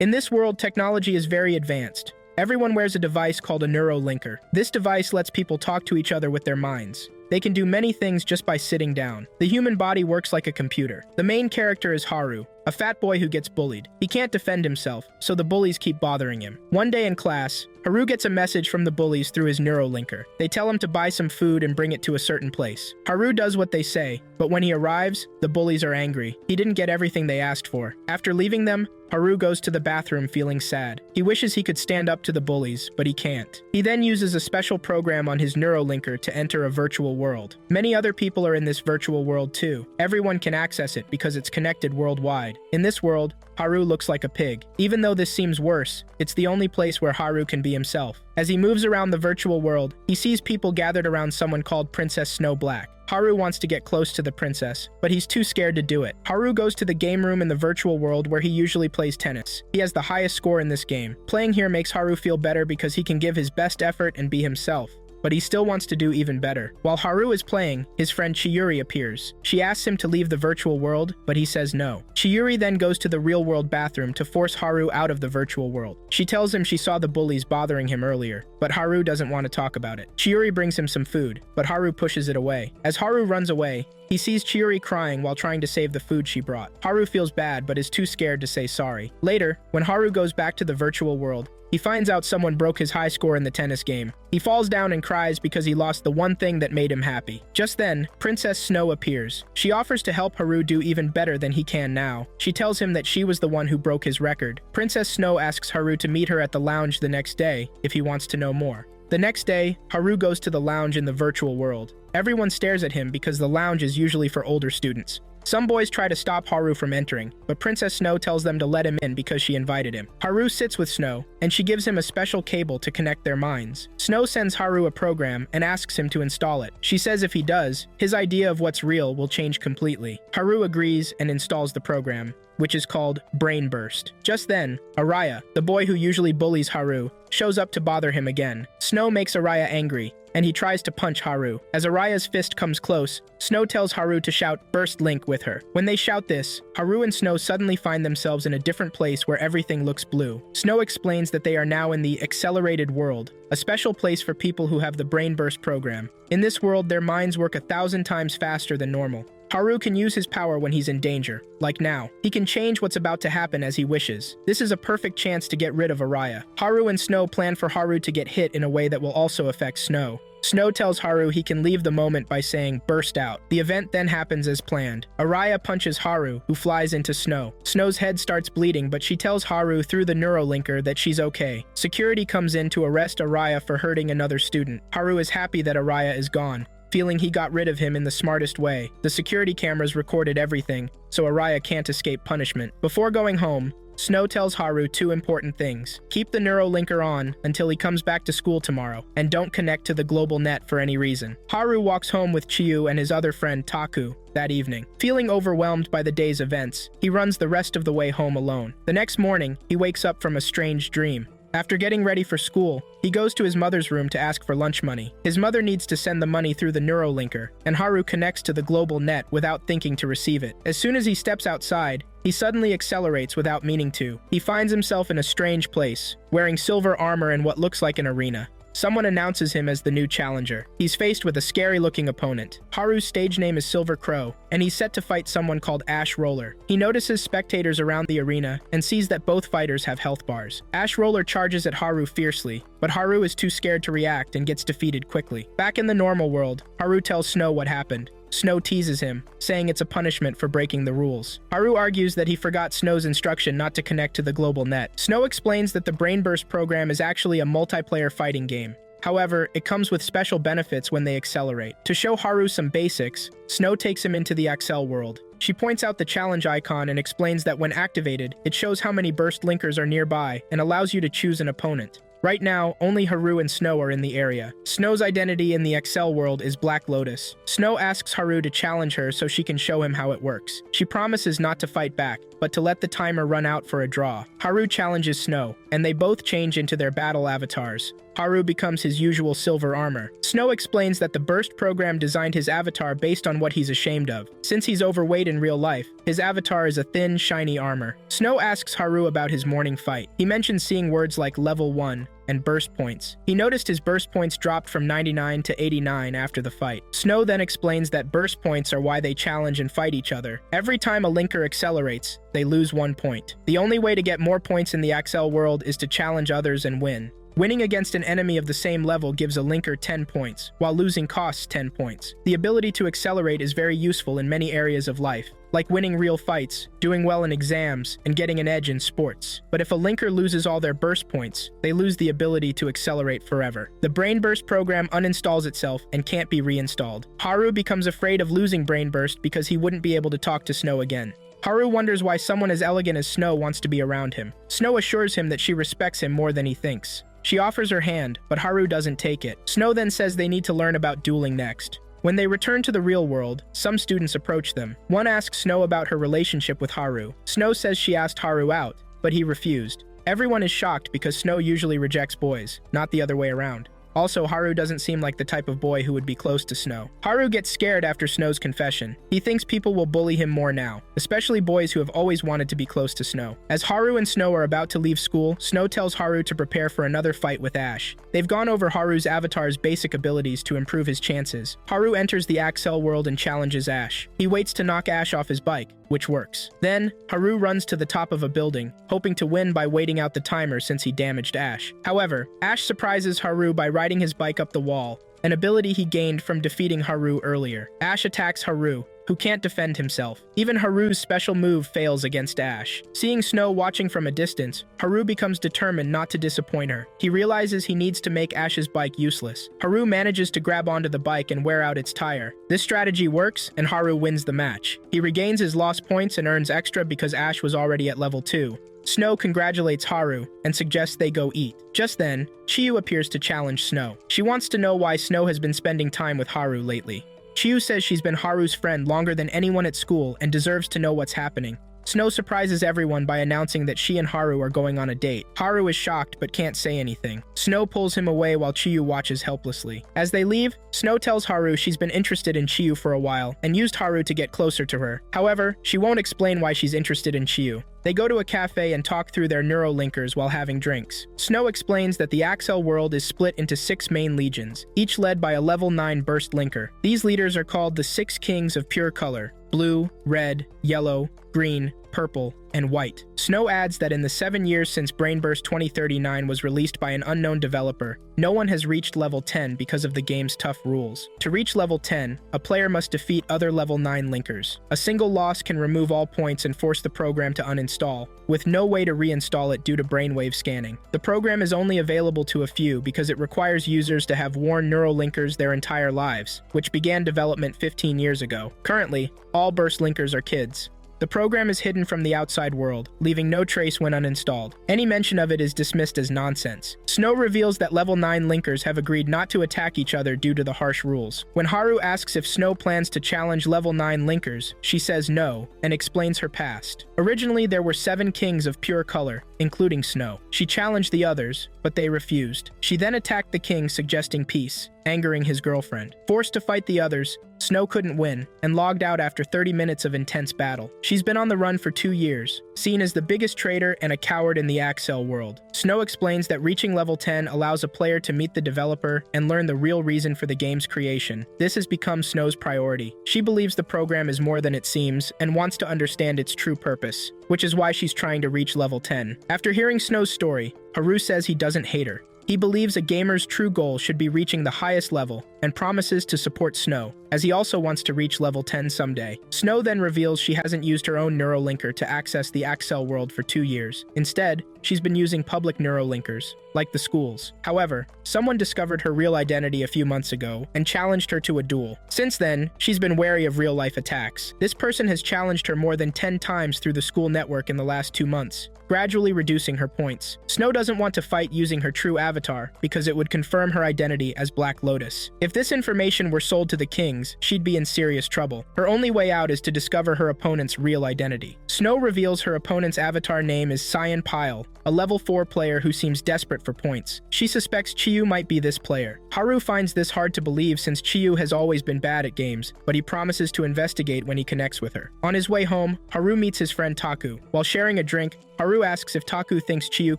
In this world, technology is very advanced. Everyone wears a device called a neurolinker. This device lets people talk to each other with their minds. They can do many things just by sitting down. The human body works like a computer. The main character is Haru, a fat boy who gets bullied. He can't defend himself, so the bullies keep bothering him. One day in class, Haru gets a message from the bullies through his neurolinker. They tell him to buy some food and bring it to a certain place. Haru does what they say, but when he arrives, the bullies are angry. He didn't get everything they asked for. After leaving them, Haru goes to the bathroom feeling sad. He wishes he could stand up to the bullies, but he can't. He then uses a special program on his neurolinker to enter a virtual world. Many other people are in this virtual world too. Everyone can access it because it's connected worldwide. In this world, Haru looks like a pig. Even though this seems worse, it's the only place where Haru can be himself. As he moves around the virtual world, he sees people gathered around someone called Princess Snow Black. Haru wants to get close to the princess, but he's too scared to do it. Haru goes to the game room in the virtual world where he usually plays tennis. He has the highest score in this game. Playing here makes Haru feel better because he can give his best effort and be himself. But he still wants to do even better. While Haru is playing, his friend Chiyuri appears. She asks him to leave the virtual world, but he says no. Chiyuri then goes to the real-world bathroom to force Haru out of the virtual world. She tells him she saw the bullies bothering him earlier, but Haru doesn't want to talk about it. Chiyuri brings him some food, but Haru pushes it away. As Haru runs away, he sees Chiyuri crying while trying to save the food she brought. Haru feels bad, but is too scared to say sorry. Later, when Haru goes back to the virtual world, he finds out someone broke his high score in the tennis game. He falls down and cries because he lost the one thing that made him happy. Just then, Princess Snow appears. She offers to help Haru do even better than he can now. She tells him that she was the one who broke his record. Princess Snow asks Haru to meet her at the lounge the next day if he wants to know more. The next day, Haru goes to the lounge in the virtual world. Everyone stares at him because the lounge is usually for older students. Some boys try to stop Haru from entering, but Princess Snow tells them to let him in because she invited him. Haru sits with Snow, and she gives him a special cable to connect their minds. Snow sends Haru a program and asks him to install it. She says if he does, his idea of what's real will change completely. Haru agrees and installs the program, which is called Brain Burst. Just then, Araya, the boy who usually bullies Haru, shows up to bother him again. Snow makes Araya angry, and he tries to punch Haru. As Araya's fist comes close, Snow tells Haru to shout Burst Link with her. When they shout this, Haru and Snow suddenly find themselves in a different place where everything looks blue. Snow explains that they are now in the Accelerated World, a special place for people who have the Brain Burst program. In this world, their minds work 1,000 times faster than normal. Haru can use his power when he's in danger, like now. He can change what's about to happen as he wishes. This is a perfect chance to get rid of Araya. Haru and Snow plan for Haru to get hit in a way that will also affect Snow. Snow tells Haru he can leave the moment by saying, burst out. The event then happens as planned. Araya punches Haru, who flies into Snow. Snow's head starts bleeding, but she tells Haru through the neurolinker that she's okay. Security comes in to arrest Araya for hurting another student. Haru is happy that Araya is gone, feeling he got rid of him in the smartest way. The security cameras recorded everything, so Araya can't escape punishment. Before going home, Snow tells Haru two important things. Keep the neurolinker on until he comes back to school tomorrow, and don't connect to the global net for any reason. Haru walks home with Chiyu and his other friend Taku that evening. Feeling overwhelmed by the day's events, he runs the rest of the way home alone. The next morning, he wakes up from a strange dream. After getting ready for school, he goes to his mother's room to ask for lunch money. His mother needs to send the money through the neurolinker, and Haru connects to the global net without thinking to receive it. As soon as he steps outside, he suddenly accelerates without meaning to. He finds himself in a strange place, wearing silver armor in what looks like an arena. Someone announces him as the new challenger. He's faced with a scary-looking opponent. Haru's stage name is Silver Crow, and he's set to fight someone called Ash Roller. He notices spectators around the arena and sees that both fighters have health bars. Ash Roller charges at Haru fiercely, but Haru is too scared to react and gets defeated quickly. Back in the normal world, Haru tells Snow what happened. Snow teases him, saying it's a punishment for breaking the rules. Haru argues that he forgot Snow's instruction not to connect to the global net. Snow explains that the Brain Burst program is actually a multiplayer fighting game. However, it comes with special benefits when they accelerate. To show Haru some basics, Snow takes him into the Accel world. She points out the challenge icon and explains that when activated, it shows how many burst linkers are nearby and allows you to choose an opponent. Right now, only Haru and Snow are in the area. Snow's identity in the Accel world is Black Lotus. Snow asks Haru to challenge her so she can show him how it works. She promises not to fight back, but to let the timer run out for a draw. Haru challenges Snow, and they both change into their battle avatars. Haru becomes his usual silver armor. Snow explains that the Burst program designed his avatar based on what he's ashamed of. Since he's overweight in real life, his avatar is a thin, shiny armor. Snow asks Haru about his morning fight. He mentions seeing words like level 1 and burst points. He noticed his burst points dropped from 99 to 89 after the fight. Snow then explains that burst points are why they challenge and fight each other. Every time a linker accelerates, they lose 1 point. The only way to get more points in the Axel world is to challenge others and win. Winning against an enemy of the same level gives a linker 10 points, while losing costs 10 points. The ability to accelerate is very useful in many areas of life, like winning real fights, doing well in exams, and getting an edge in sports. But if a linker loses all their burst points, they lose the ability to accelerate forever. The Brain Burst program uninstalls itself and can't be reinstalled. Haru becomes afraid of losing Brain Burst because he wouldn't be able to talk to Snow again. Haru wonders why someone as elegant as Snow wants to be around him. Snow assures him that she respects him more than he thinks. She offers her hand, but Haru doesn't take it. Snow then says they need to learn about dueling next. When they return to the real world, some students approach them. One asks Snow about her relationship with Haru. Snow says she asked Haru out, but he refused. Everyone is shocked because Snow usually rejects boys, not the other way around. Also, Haru doesn't seem like the type of boy who would be close to Snow. Haru gets scared after Snow's confession. He thinks people will bully him more now, especially boys who have always wanted to be close to Snow. As Haru and Snow are about to leave school, Snow tells Haru to prepare for another fight with Ash. They've gone over Haru's avatar's basic abilities to improve his chances. Haru enters the Axel world and challenges Ash. He waits to knock Ash off his bike, which works. Then, Haru runs to the top of a building, hoping to win by waiting out the timer since he damaged Ash. However, Ash surprises Haru by riding his bike up the wall, an ability he gained from defeating Haru earlier. Ash attacks Haru, who can't defend himself. Even Haru's special move fails against Ash. Seeing Snow watching from a distance, Haru becomes determined not to disappoint her. He realizes he needs to make Ash's bike useless. Haru manages to grab onto the bike and wear out its tire. This strategy works, and Haru wins the match. He regains his lost points and earns extra because Ash was already at level 2. Snow congratulates Haru and suggests they go eat. Just then, Chiyu appears to challenge Snow. She wants to know why Snow has been spending time with Haru lately. Chiyu says she's been Haru's friend longer than anyone at school and deserves to know what's happening. Snow surprises everyone by announcing that she and Haru are going on a date. Haru is shocked but can't say anything. Snow pulls him away while Chiyu watches helplessly. As they leave, Snow tells Haru she's been interested in Chiyu for a while and used Haru to get closer to her. However, she won't explain why she's interested in Chiyu. They go to a cafe and talk through their neurolinkers while having drinks. Snow explains that the Axel world is split into 6 main legions, each led by a level 9 burst linker. These leaders are called the 6 kings of pure color: blue, red, yellow, green, purple, and white. Snow adds that in the 7 years since Brainburst 2039 was released by an unknown developer, no one has reached level 10 because of the game's tough rules. To reach level 10, a player must defeat other level 9 linkers. A single loss can remove all points and force the program to uninstall, with no way to reinstall it due to brainwave scanning. The program is only available to a few because it requires users to have worn neural linkers their entire lives, which began development 15 years ago. Currently, all burst linkers are kids. The program is hidden from the outside world, leaving no trace when uninstalled. Any mention of it is dismissed as nonsense. Snow reveals that level 9 linkers have agreed not to attack each other due to the harsh rules. When Haru asks if Snow plans to challenge level 9 linkers, she says no, and explains her past. Originally, there were 7 kings of pure color, including Snow. She challenged the others, but they refused. She then attacked the king, suggesting peace, angering his girlfriend. Forced to fight the others, Snow couldn't win, and logged out after 30 minutes of intense battle. She's been on the run for 2 years, seen as the biggest traitor and a coward in the Axel world. Snow explains that reaching level 10 allows a player to meet the developer and learn the real reason for the game's creation. This has become Snow's priority. She believes the program is more than it seems and wants to understand its true purpose, which is why she's trying to reach level 10. After hearing Snow's story, Haru says he doesn't hate her. He believes a gamer's true goal should be reaching the highest level and promises to support Snow, as he also wants to reach level 10 someday. Snow then reveals she hasn't used her own neurolinker to access the Axel world for 2 years. Instead, she's been using public neurolinkers, like the schools. However, someone discovered her real identity a few months ago and challenged her to a duel. Since then, she's been wary of real-life attacks. This person has challenged her more than 10 times through the school network in the last 2 months, gradually reducing her points. Snow doesn't want to fight using her true avatar because it would confirm her identity as Black Lotus. If this information were sold to the kings, she'd be in serious trouble. Her only way out is to discover her opponent's real identity. Snow reveals her opponent's avatar name is Cyan Pyle, a level 4 player who seems desperate for points. She suspects Chiyu might be this player. Haru finds this hard to believe since Chiyu has always been bad at games, but he promises to investigate when he connects with her. On his way home, Haru meets his friend Taku. While sharing a drink, Haru asks if Taku thinks Chiyu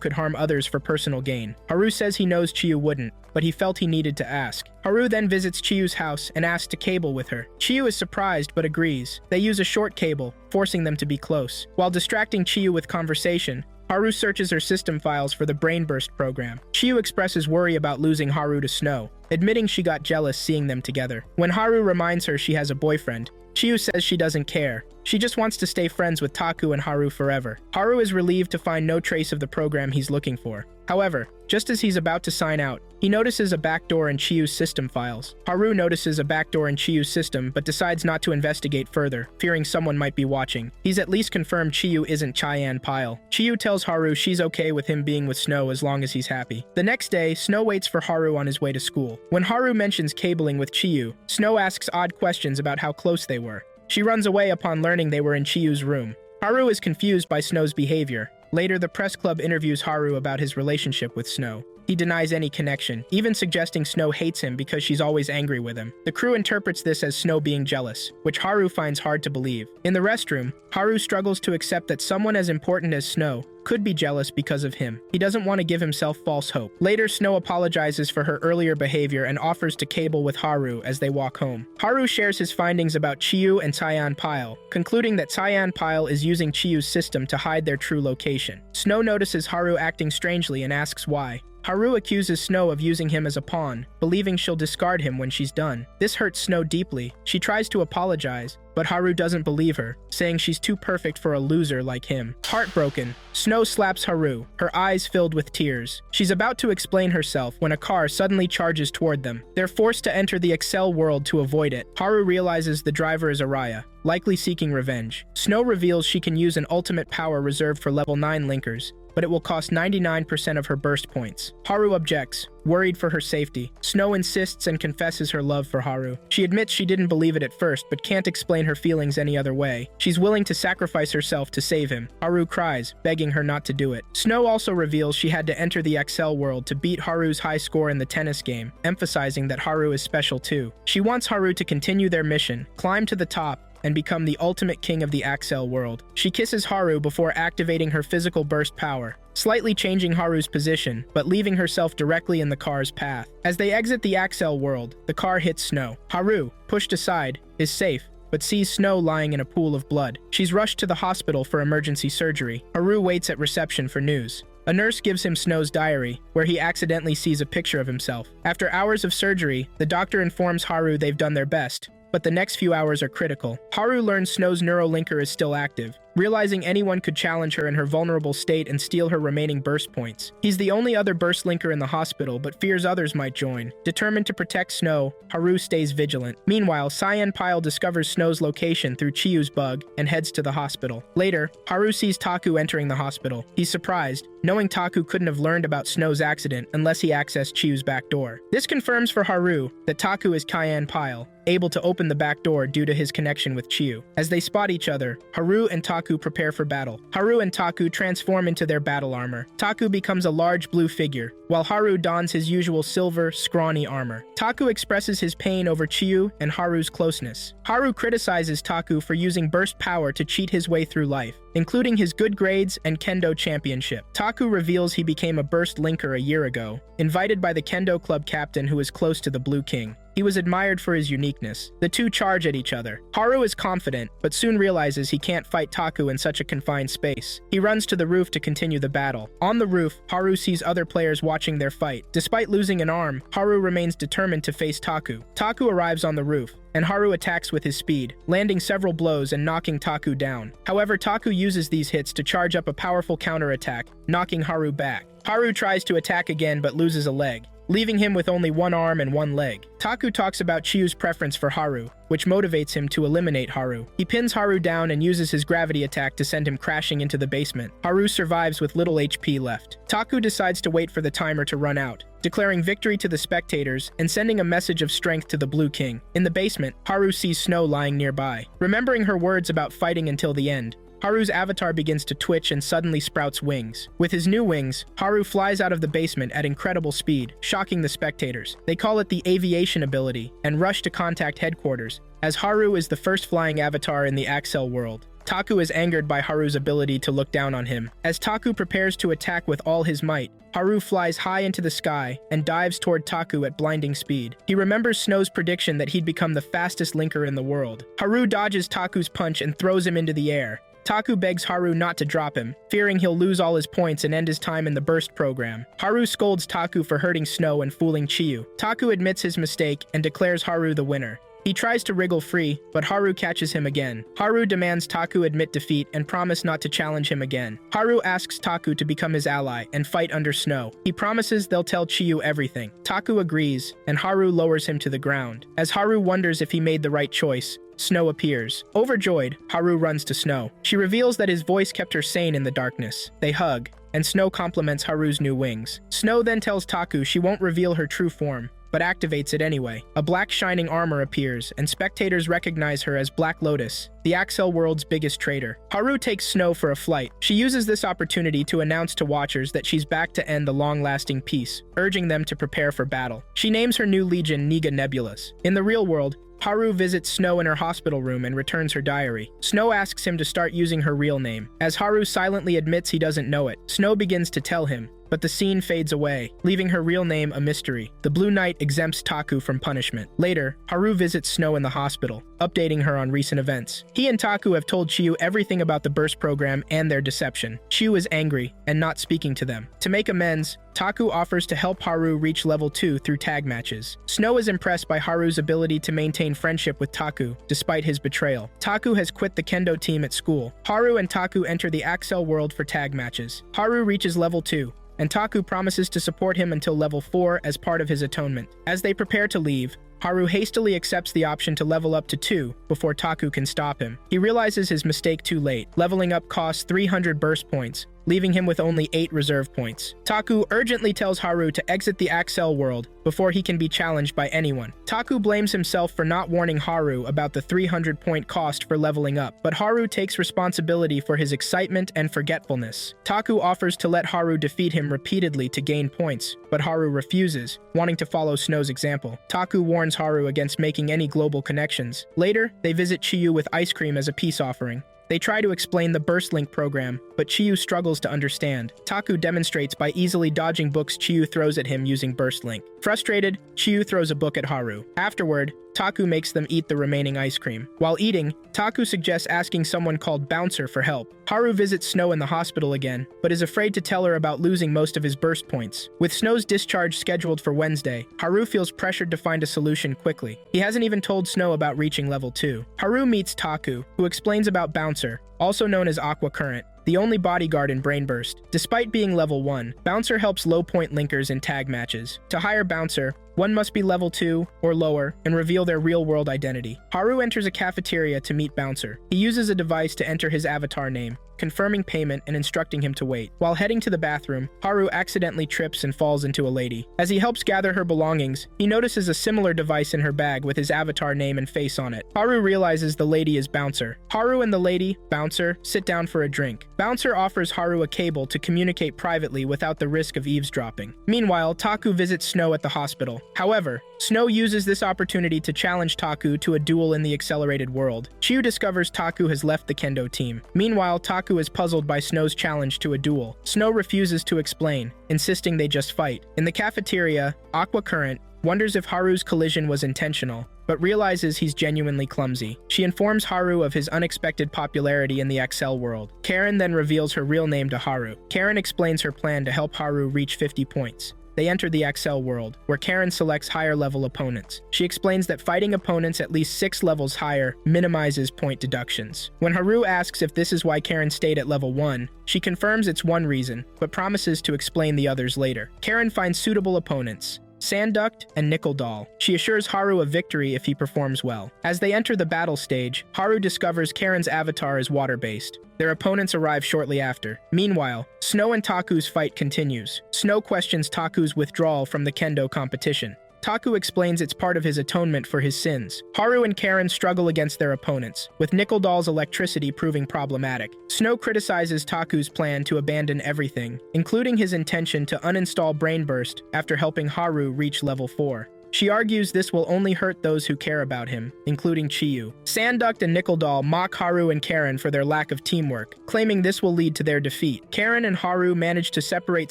could harm others for personal gain. Haru says he knows Chiyu wouldn't, but he felt he needed to ask. Haru then visits Chiyu's house and asks to cable with her. Chiyu is surprised but agrees. They use a short cable, forcing them to be close. While distracting Chiyu with conversation, Haru searches her system files for the Brainburst program. Chiyu expresses worry about losing Haru to Snow, admitting she got jealous seeing them together. When Haru reminds her she has a boyfriend, Chiyu says she doesn't care. She just wants to stay friends with Taku and Haru forever. Haru is relieved to find no trace of the program he's looking for. However, just as he's about to sign out, he notices a backdoor in Chiyu's system files. Haru notices a backdoor in Chiyu's system but decides not to investigate further, fearing someone might be watching. He's at least confirmed Chiyu isn't Cyan Pyle. Chiyu tells Haru she's okay with him being with Snow as long as he's happy. The next day, Snow waits for Haru on his way to school. When Haru mentions cabling with Chiyu, Snow asks odd questions about how close they were. She runs away upon learning they were in Chiyu's room. Haru is confused by Snow's behavior. Later, the press club interviews Haru about his relationship with Snow. He denies any connection, even suggesting Snow hates him because she's always angry with him. The crew interprets this as Snow being jealous, which Haru finds hard to believe. In the restroom, Haru struggles to accept that someone as important as Snow could be jealous because of him. He doesn't want to give himself false hope. Later, Snow apologizes for her earlier behavior and offers to cable with Haru as they walk home. Haru shares his findings about Chiyu and Cyan Pyle, concluding that Cyan Pyle is using Chiyu's system to hide their true location. Snow notices Haru acting strangely and asks why. Haru accuses Snow of using him as a pawn, believing she'll discard him when she's done. This hurts Snow deeply. She tries to apologize, but Haru doesn't believe her, saying she's too perfect for a loser like him. Heartbroken, Snow slaps Haru, her eyes filled with tears. She's about to explain herself when a car suddenly charges toward them. They're forced to enter the Excel world to avoid it. Haru realizes the driver is Araya, likely seeking revenge. Snow reveals she can use an ultimate power reserved for level 9 linkers, but it will cost 99% of her burst points. Haru objects, worried for her safety. Snow insists and confesses her love for Haru. She admits she didn't believe it at first, but can't explain her feelings any other way. She's willing to sacrifice herself to save him. Haru cries, begging her not to do it. Snow also reveals she had to enter the Excel world to beat Haru's high score in the tennis game, emphasizing that Haru is special too. She wants Haru to continue their mission, climb to the top, and become the ultimate king of the Excel world. She kisses Haru before activating her physical burst power, slightly changing Haru's position, but leaving herself directly in the car's path. As they exit the Excel world, the car hits Snow. Haru, pushed aside, is safe, but sees Snow lying in a pool of blood. She's rushed to the hospital for emergency surgery. Haru waits at reception for news. A nurse gives him Snow's diary, where he accidentally sees a picture of himself. After hours of surgery, the doctor informs Haru they've done their best, but the next few hours are critical. Haru learns Snow's neurolinker is still active, realizing anyone could challenge her in her vulnerable state and steal her remaining burst points. He's the only other burst linker in the hospital, but fears others might join. Determined to protect Snow, Haru stays vigilant. Meanwhile, Cyan Pyle discovers Snow's location through Chiyu's bug and heads to the hospital. Later, Haru sees Taku entering the hospital. He's surprised, knowing Taku couldn't have learned about Snow's accident unless he accessed Chiyu's back door. This confirms for Haru that Taku is Cyan Pyle, able to open the back door due to his connection with Chiyu. As they spot each other, Haru and Taku prepare for battle. Haru and Taku transform into their battle armor. Taku becomes a large blue figure, while Haru dons his usual silver, scrawny armor. Taku expresses his pain over Chiyu and Haru's closeness. Haru criticizes Taku for using burst power to cheat his way through life, including his good grades and Kendo championship. Taku reveals he became a burst linker a year ago, invited by the Kendo club captain who is close to the Blue King. He was admired for his uniqueness. The two charge at each other. Haru is confident, but soon realizes he can't fight Taku in such a confined space. He runs to the roof to continue the battle. On the roof, Haru sees other players watching their fight. Despite losing an arm, Haru remains determined to face Taku. Taku arrives on the roof, and Haru attacks with his speed, landing several blows and knocking Taku down. However, Taku uses these hits to charge up a powerful counterattack, knocking Haru back. Haru tries to attack again but loses a leg, leaving him with only one arm and one leg. Taku talks about Chiyu's preference for Haru, which motivates him to eliminate Haru. He pins Haru down and uses his gravity attack to send him crashing into the basement. Haru survives with little HP left. Taku decides to wait for the timer to run out. declaring victory to the spectators and sending a message of strength to the Blue King. In the basement, Haru sees Snow lying nearby. Remembering her words about fighting until the end, Haru's avatar begins to twitch and suddenly sprouts wings. With his new wings, Haru flies out of the basement at incredible speed, shocking the spectators. They call it the aviation ability and rush to contact headquarters, as Haru is the first flying avatar in the Axel world. Taku is angered by Haru's ability to look down on him. As Taku prepares to attack with all his might, Haru flies high into the sky and dives toward Taku at blinding speed. He remembers Snow's prediction that he'd become the fastest linker in the world. Haru dodges Taku's punch and throws him into the air. Taku begs Haru not to drop him, fearing he'll lose all his points and end his time in the burst program. Haru scolds Taku for hurting Snow and fooling Chiyu. Taku admits his mistake and declares Haru the winner. He tries to wriggle free, but Haru catches him again. Haru demands Taku admit defeat and promise not to challenge him again. Haru asks Taku to become his ally and fight under Snow. He promises they'll tell Chiyu everything. Taku agrees, and Haru lowers him to the ground. As Haru wonders if he made the right choice, Snow appears. Overjoyed, Haru runs to Snow. She reveals that his voice kept her sane in the darkness. They hug, and Snow compliments Haru's new wings. Snow then tells Taku she won't reveal her true form, but activates it anyway. A black shining armor appears, and spectators recognize her as Black Lotus, the Axel world's biggest traitor. Haru takes Snow for a flight. She uses this opportunity to announce to watchers that she's back to end the long-lasting peace, urging them to prepare for battle. She names her new legion Niga Nebulas. In the real world, Haru visits Snow in her hospital room and returns her diary. Snow asks him to start using her real name. As Haru silently admits he doesn't know it, Snow begins to tell him, but the scene fades away, leaving her real name a mystery. The Blue Knight exempts Taku from punishment. Later, Haru visits Snow in the hospital, updating her on recent events. He and Taku have told Chiyu everything about the burst program and their deception. Chiyu is angry and not speaking to them. To make amends, Taku offers to help Haru reach level 2 through tag matches. Snow is impressed by Haru's ability to maintain friendship with Taku, despite his betrayal. Taku has quit the kendo team at school. Haru and Taku enter the Axel world for tag matches. Haru reaches level 2, and Taku promises to support him until level 4 as part of his atonement. As they prepare to leave, Haru hastily accepts the option to level up to 2 before Taku can stop him. He realizes his mistake too late. Leveling up costs 300 burst points, leaving him with only 8 reserve points. Taku urgently tells Haru to exit the Axel world before he can be challenged by anyone. Taku blames himself for not warning Haru about the 300-point cost for leveling up, but Haru takes responsibility for his excitement and forgetfulness. Taku offers to let Haru defeat him repeatedly to gain points, but Haru refuses, wanting to follow Snow's example. Taku warns Haru against making any global connections. Later, they visit Chiyu with ice cream as a peace offering. They try to explain the Burst Link program, but Chiyu struggles to understand. Taku demonstrates by easily dodging books Chiyu throws at him using Burst Link. Frustrated, Chiyu throws a book at Haru. Afterward, Taku makes them eat the remaining ice cream. While eating, Taku suggests asking someone called Bouncer for help. Haru visits Snow in the hospital again, but is afraid to tell her about losing most of his burst points. With Snow's discharge scheduled for Wednesday, Haru feels pressured to find a solution quickly. He hasn't even told Snow about reaching level 2. Haru meets Taku, who explains about Bouncer, also known as Aqua Current, the only bodyguard in Brainburst. Despite being level 1, Bouncer helps low-point linkers in tag matches. To hire Bouncer, one must be level 2 or lower and reveal their real-world identity. Haru enters a cafeteria to meet Bouncer. He uses a device to enter his avatar name, confirming payment and instructing him to wait. While heading to the bathroom, Haru accidentally trips and falls into a lady. As he helps gather her belongings, he notices a similar device in her bag with his avatar name and face on it. Haru realizes the lady is Bouncer. Haru and the lady, Bouncer, sit down for a drink. Bouncer offers Haru a cable to communicate privately without the risk of eavesdropping. Meanwhile, Taku visits Snow at the hospital. However, Snow uses this opportunity to challenge Taku to a duel in the accelerated world. Chiyu discovers Taku has left the kendo team. Meanwhile, Taku is puzzled by Snow's challenge to a duel. Snow refuses to explain, insisting they just fight. In the cafeteria, Aqua Current wonders if Haru's collision was intentional, but realizes he's genuinely clumsy. She informs Haru of his unexpected popularity in the Axel world. Karen then reveals her real name to Haru. Karen explains her plan to help Haru reach 50 points. They enter the Axel world, where Karen selects higher-level opponents. She explains that fighting opponents at least 6 levels higher minimizes point deductions. When Haru asks if this is why Karen stayed at level 1, she confirms it's one reason, but promises to explain the others later. Karen finds suitable opponents, Sand-Duct and Nickel Doll. She assures Haru of victory if he performs well. As they enter the battle stage, Haru discovers Karen's avatar is water-based. Their opponents arrive shortly after. Meanwhile, Snow and Taku's fight continues. Snow questions Taku's withdrawal from the kendo competition. Taku explains it's part of his atonement for his sins. Haru and Karen struggle against their opponents, with Nickel Doll's electricity proving problematic. Snow criticizes Taku's plan to abandon everything, including his intention to uninstall Brain Burst after helping Haru reach level 4. She argues this will only hurt those who care about him, including Chiyu. Sand-Duct and Nickel Doll mock Haru and Karen for their lack of teamwork, claiming this will lead to their defeat. Karen and Haru manage to separate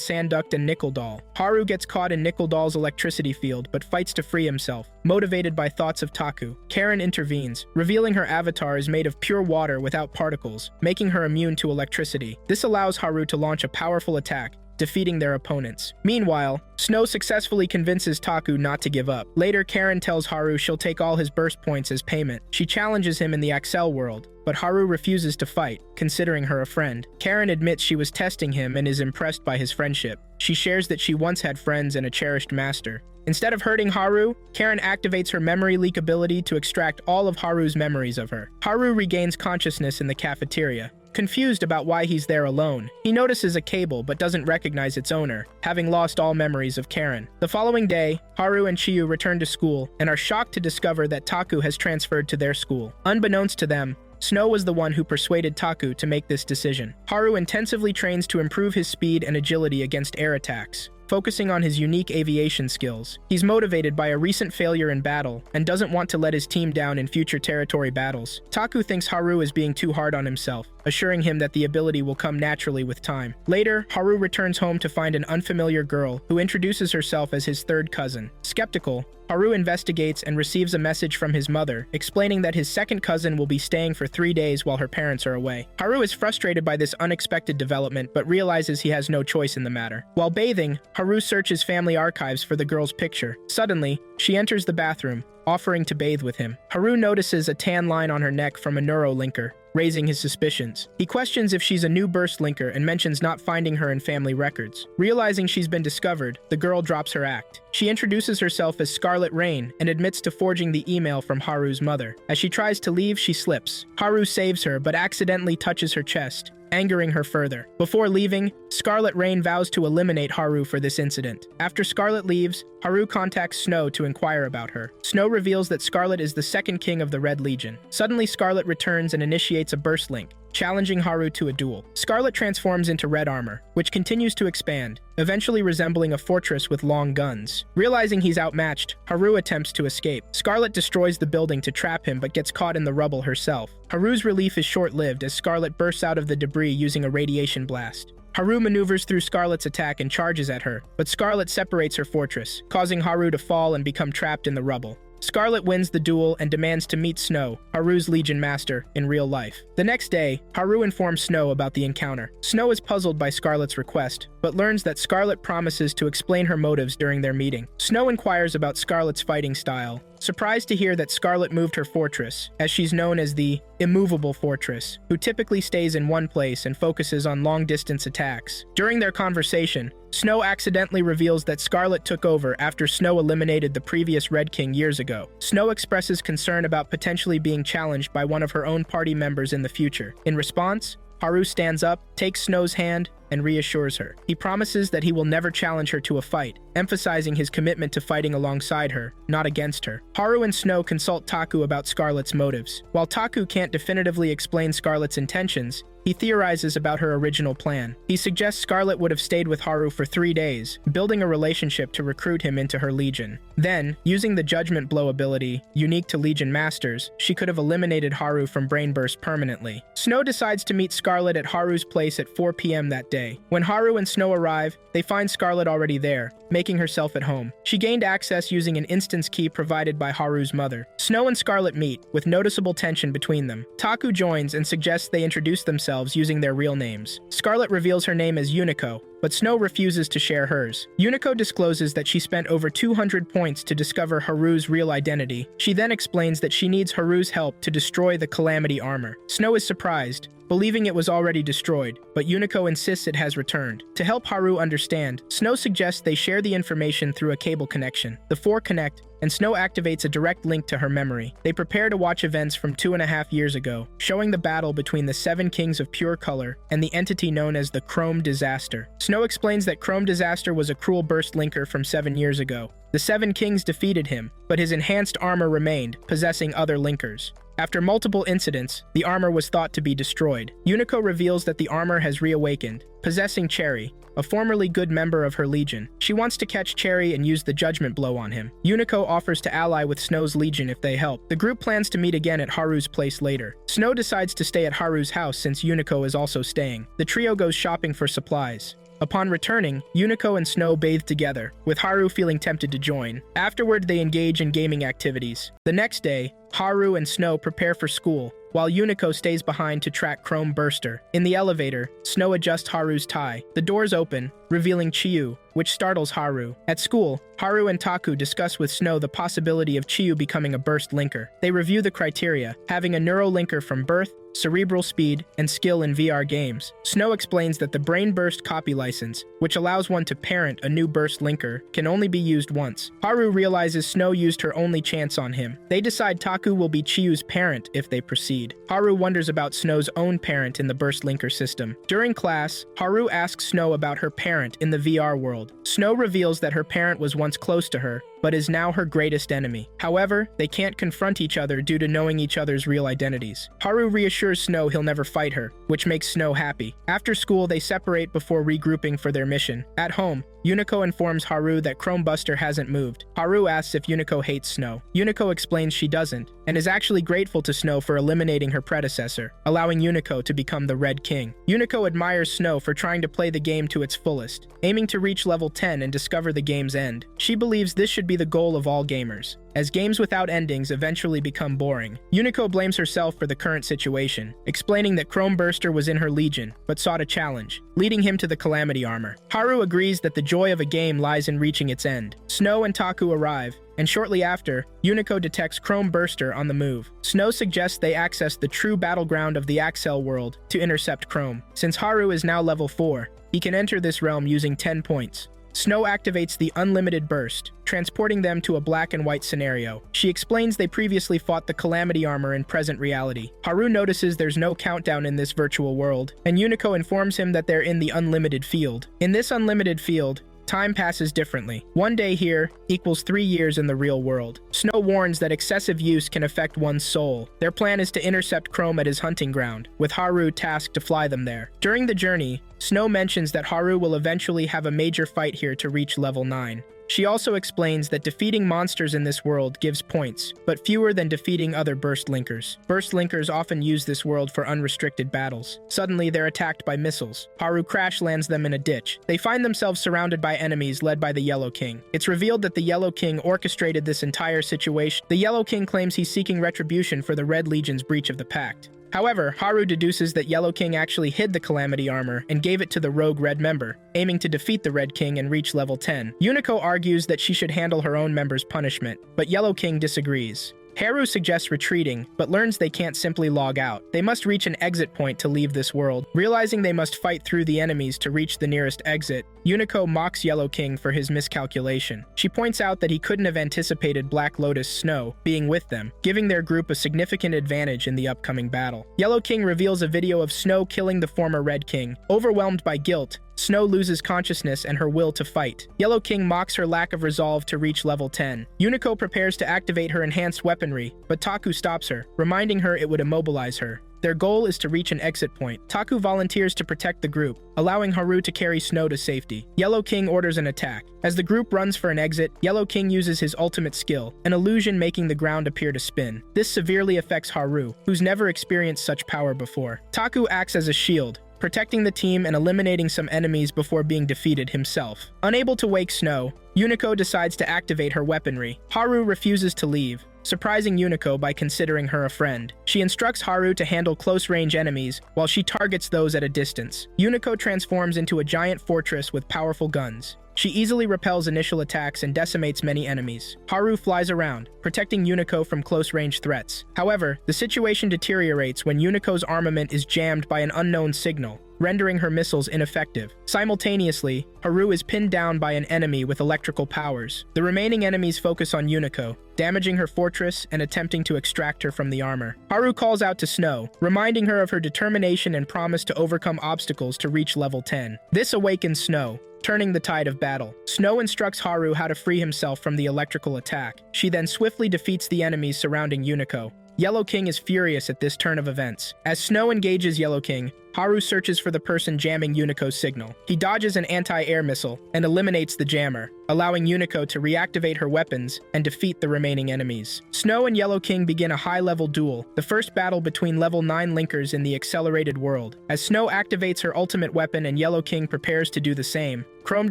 Sand-Duct and Nickel Doll. Haru gets caught in Nickel Doll's electricity field, but fights to free himself. Motivated by thoughts of Taku, Karen intervenes, revealing her avatar is made of pure water without particles, making her immune to electricity. This allows Haru to launch a powerful attack, defeating their opponents. Meanwhile, Snow successfully convinces Taku not to give up. Later, Karen tells Haru she'll take all his burst points as payment. She challenges him in the Axel world, but Haru refuses to fight, considering her a friend. Karen admits she was testing him and is impressed by his friendship. She shares that she once had friends and a cherished master. Instead of hurting Haru, Karen activates her memory leak ability to extract all of Haru's memories of her. Haru regains consciousness in the cafeteria. Confused about why he's there alone, he notices a cable but doesn't recognize its owner, having lost all memories of Karen. The following day, Haru and Chiyu return to school and are shocked to discover that Taku has transferred to their school. Unbeknownst to them, Snow was the one who persuaded Taku to make this decision. Haru intensively trains to improve his speed and agility against air attacks, focusing on his unique aviation skills. He's motivated by a recent failure in battle and doesn't want to let his team down in future territory battles. Taku thinks Haru is being too hard on himself, assuring him that the ability will come naturally with time. Later, Haru returns home to find an unfamiliar girl who introduces herself as his third cousin. Skeptical, Haru investigates and receives a message from his mother, explaining that his second cousin will be staying for 3 days while her parents are away. Haru is frustrated by this unexpected development, but realizes he has no choice in the matter. While bathing, Haru searches family archives for the girl's picture. Suddenly, she enters the bathroom, offering to bathe with him. Haru notices a tan line on her neck from a neurolinker, raising his suspicions. He questions if she's a new burst linker and mentions not finding her in family records. Realizing she's been discovered, the girl drops her act. She introduces herself as Scarlet Rain and admits to forging the email from Haru's mother. As she tries to leave, she slips. Haru saves her but accidentally touches her chest, angering her further. Before leaving, Scarlet Rain vows to eliminate Haru for this incident. After Scarlet leaves, Haru contacts Snow to inquire about her. Snow reveals that Scarlet is the second king of the Red Legion. Suddenly, Scarlet returns and initiates a burst link, challenging Haru to a duel. Scarlet transforms into red armor, which continues to expand, eventually resembling a fortress with long guns. Realizing he's outmatched, Haru attempts to escape. Scarlet destroys the building to trap him but gets caught in the rubble herself. Haru's relief is short-lived as Scarlet bursts out of the debris using a radiation blast. Haru maneuvers through Scarlet's attack and charges at her, but Scarlet separates her fortress, causing Haru to fall and become trapped in the rubble. Scarlet wins the duel and demands to meet Snow, Haru's Legion Master, in real life. The next day, Haru informs Snow about the encounter. Snow is puzzled by Scarlet's request, but learns that Scarlet promises to explain her motives during their meeting. Snow inquires about Scarlet's fighting style, surprised to hear that Scarlet moved her fortress, as she's known as the immovable fortress, who typically stays in one place and focuses on long-distance attacks. During their conversation, Snow accidentally reveals that Scarlet took over after Snow eliminated the previous Red King years ago. Snow expresses concern about potentially being challenged by one of her own party members in the future. In response, Haru stands up, takes Snow's hand, and reassures her. He promises that he will never challenge her to a fight, emphasizing his commitment to fighting alongside her, not against her. Haru and Snow consult Taku about Scarlet's motives. While Taku can't definitively explain Scarlet's intentions, he theorizes about her original plan. He suggests Scarlet would have stayed with Haru for 3 days, building a relationship to recruit him into her legion. Then, using the Judgment Blow ability, unique to Legion Masters, she could have eliminated Haru from Brain Burst permanently. Snow decides to meet Scarlet at Haru's place at 4 p.m. that day. When Haru and Snow arrive, they find Scarlet already there, making herself at home. She gained access using an instance key provided by Haru's mother. Snow and Scarlet meet, with noticeable tension between them. Taku joins and suggests they introduce themselves using their real names. Scarlet reveals her name as Unico, but Snow refuses to share hers. Yuniko discloses that she spent over 200 points to discover Haru's real identity. She then explains that she needs Haru's help to destroy the Calamity armor. Snow is surprised, believing it was already destroyed, but Yuniko insists it has returned. To help Haru understand, Snow suggests they share the information through a cable connection. The four connect, and Snow activates a direct link to her memory. They prepare to watch events from 2.5 years ago, showing the battle between the 7 kings of pure color and the entity known as the Chrome Disaster. Snow explains that Chrome Disaster was a cruel burst linker from 7 years ago. The 7 kings defeated him, but his enhanced armor remained, possessing other linkers. After multiple incidents, the armor was thought to be destroyed. Yuniko reveals that the armor has reawakened, possessing Cherry, a formerly good member of her legion. She wants to catch Cherry and use the judgment blow on him. Yuniko offers to ally with Snow's legion if they help. The group plans to meet again at Haru's place later. Snow decides to stay at Haru's house since Yuniko is also staying. The trio goes shopping for supplies. Upon returning, Yuniko and Snow bathe together, with Haru feeling tempted to join. Afterward, they engage in gaming activities. The next day, Haru and Snow prepare for school, while Yuniko stays behind to track Chrome Burster. In the elevator, Snow adjusts Haru's tie. The doors open, revealing Chiyu, which startles Haru. At school, Haru and Taku discuss with Snow the possibility of Chiyu becoming a burst linker. They review the criteria, having a neuro linker from birth, cerebral speed, and skill in VR games. Snow explains that the Brain Burst copy license, which allows one to parent a new burst linker, can only be used once. Haru realizes Snow used her only chance on him. They decide Taku will be Chiyu's parent if they proceed. Haru wonders about Snow's own parent in the burst linker system. During class, Haru asks Snow about her parent in the VR world. Snow reveals that her parent was once close to her, but is now her greatest enemy. However, they can't confront each other due to knowing each other's real identities. Haru reassures Snow he'll never fight her, which makes Snow happy. After school, they separate before regrouping for their mission. At home, Yuniko informs Haru that Chrome Buster hasn't moved. Haru asks if Yuniko hates Snow. Yuniko explains she doesn't, and is actually grateful to Snow for eliminating her predecessor, allowing Yuniko to become the Red King. Yuniko admires Snow for trying to play the game to its fullest, aiming to reach level 10 and discover the game's end. She believes this should be the goal of all gamers, as games without endings eventually become boring. Yuniko blames herself for the current situation, explaining that Chrome Burster was in her legion, but sought a challenge, leading him to the Calamity armor. Haru agrees that the joy of a game lies in reaching its end. Snow and Taku arrive, and shortly after, Yuniko detects Chrome Burster on the move. Snow suggests they access the true battleground of the Axel world to intercept Chrome. Since Haru is now level 4, he can enter this realm using 10 points. Snow activates the Unlimited Burst, transporting them to a black and white scenario. She explains they previously fought the Calamity armor in present reality. Haru notices there's no countdown in this virtual world, and Yuniko informs him that they're in the Unlimited Field. In this Unlimited Field, time passes differently. 1 day here equals 3 years in the real world. Snow warns that excessive use can affect one's soul. Their plan is to intercept Chrome at his hunting ground, with Haru tasked to fly them there. During the journey, Snow mentions that Haru will eventually have a major fight here to reach level 9. She also explains that defeating monsters in this world gives points, but fewer than defeating other burst linkers. Burst linkers often use this world for unrestricted battles. Suddenly, they're attacked by missiles. Haru crash lands them in a ditch. They find themselves surrounded by enemies led by the Yellow King. It's revealed that the Yellow King orchestrated this entire situation. The Yellow King claims he's seeking retribution for the Red Legion's breach of the pact. However, Haru deduces that Yellow King actually hid the Calamity armor and gave it to the rogue Red member, aiming to defeat the Red King and reach level 10. Yuniko argues that she should handle her own member's punishment, but Yellow King disagrees. Haru suggests retreating, but learns they can't simply log out. They must reach an exit point to leave this world. Realizing they must fight through the enemies to reach the nearest exit, Yuniko mocks Yellow King for his miscalculation. She points out that he couldn't have anticipated Black Lotus Snow being with them, giving their group a significant advantage in the upcoming battle. Yellow King reveals a video of Snow killing the former Red King. Overwhelmed by guilt, Snow loses consciousness and her will to fight. Yellow King mocks her lack of resolve to reach level 10. Yuniko prepares to activate her enhanced weaponry, but Taku stops her, reminding her it would immobilize her. Their goal is to reach an exit point. Taku volunteers to protect the group, allowing Haru to carry Snow to safety. Yellow King orders an attack. As the group runs for an exit, Yellow King uses his ultimate skill, an illusion making the ground appear to spin. This severely affects Haru, who's never experienced such power before. Taku acts as a shield, protecting the team and eliminating some enemies before being defeated himself. Unable to wake Snow, Yuniko decides to activate her weaponry. Haru refuses to leave, surprising Yuniko by considering her a friend. She instructs Haru to handle close-range enemies while she targets those at a distance. Yuniko transforms into a giant fortress with powerful guns. She easily repels initial attacks and decimates many enemies. Haru flies around, protecting Yuniko from close-range threats. However, the situation deteriorates when Yuniko's armament is jammed by an unknown signal, rendering her missiles ineffective. Simultaneously, Haru is pinned down by an enemy with electrical powers. The remaining enemies focus on Yuniko, damaging her fortress and attempting to extract her from the armor. Haru calls out to Snow, reminding her of her determination and promise to overcome obstacles to reach level 10. This awakens Snow, turning the tide of battle. Snow instructs Haru how to free himself from the electrical attack. She then swiftly defeats the enemies surrounding Yuniko. Yellow King is furious at this turn of events. As Snow engages Yellow King, Haru searches for the person jamming Yuniko's signal. He dodges an anti-air missile and eliminates the jammer, allowing Yuniko to reactivate her weapons and defeat the remaining enemies. Snow and Yellow King begin a high-level duel, the first battle between level 9 linkers in the accelerated world. As Snow activates her ultimate weapon and Yellow King prepares to do the same, Chrome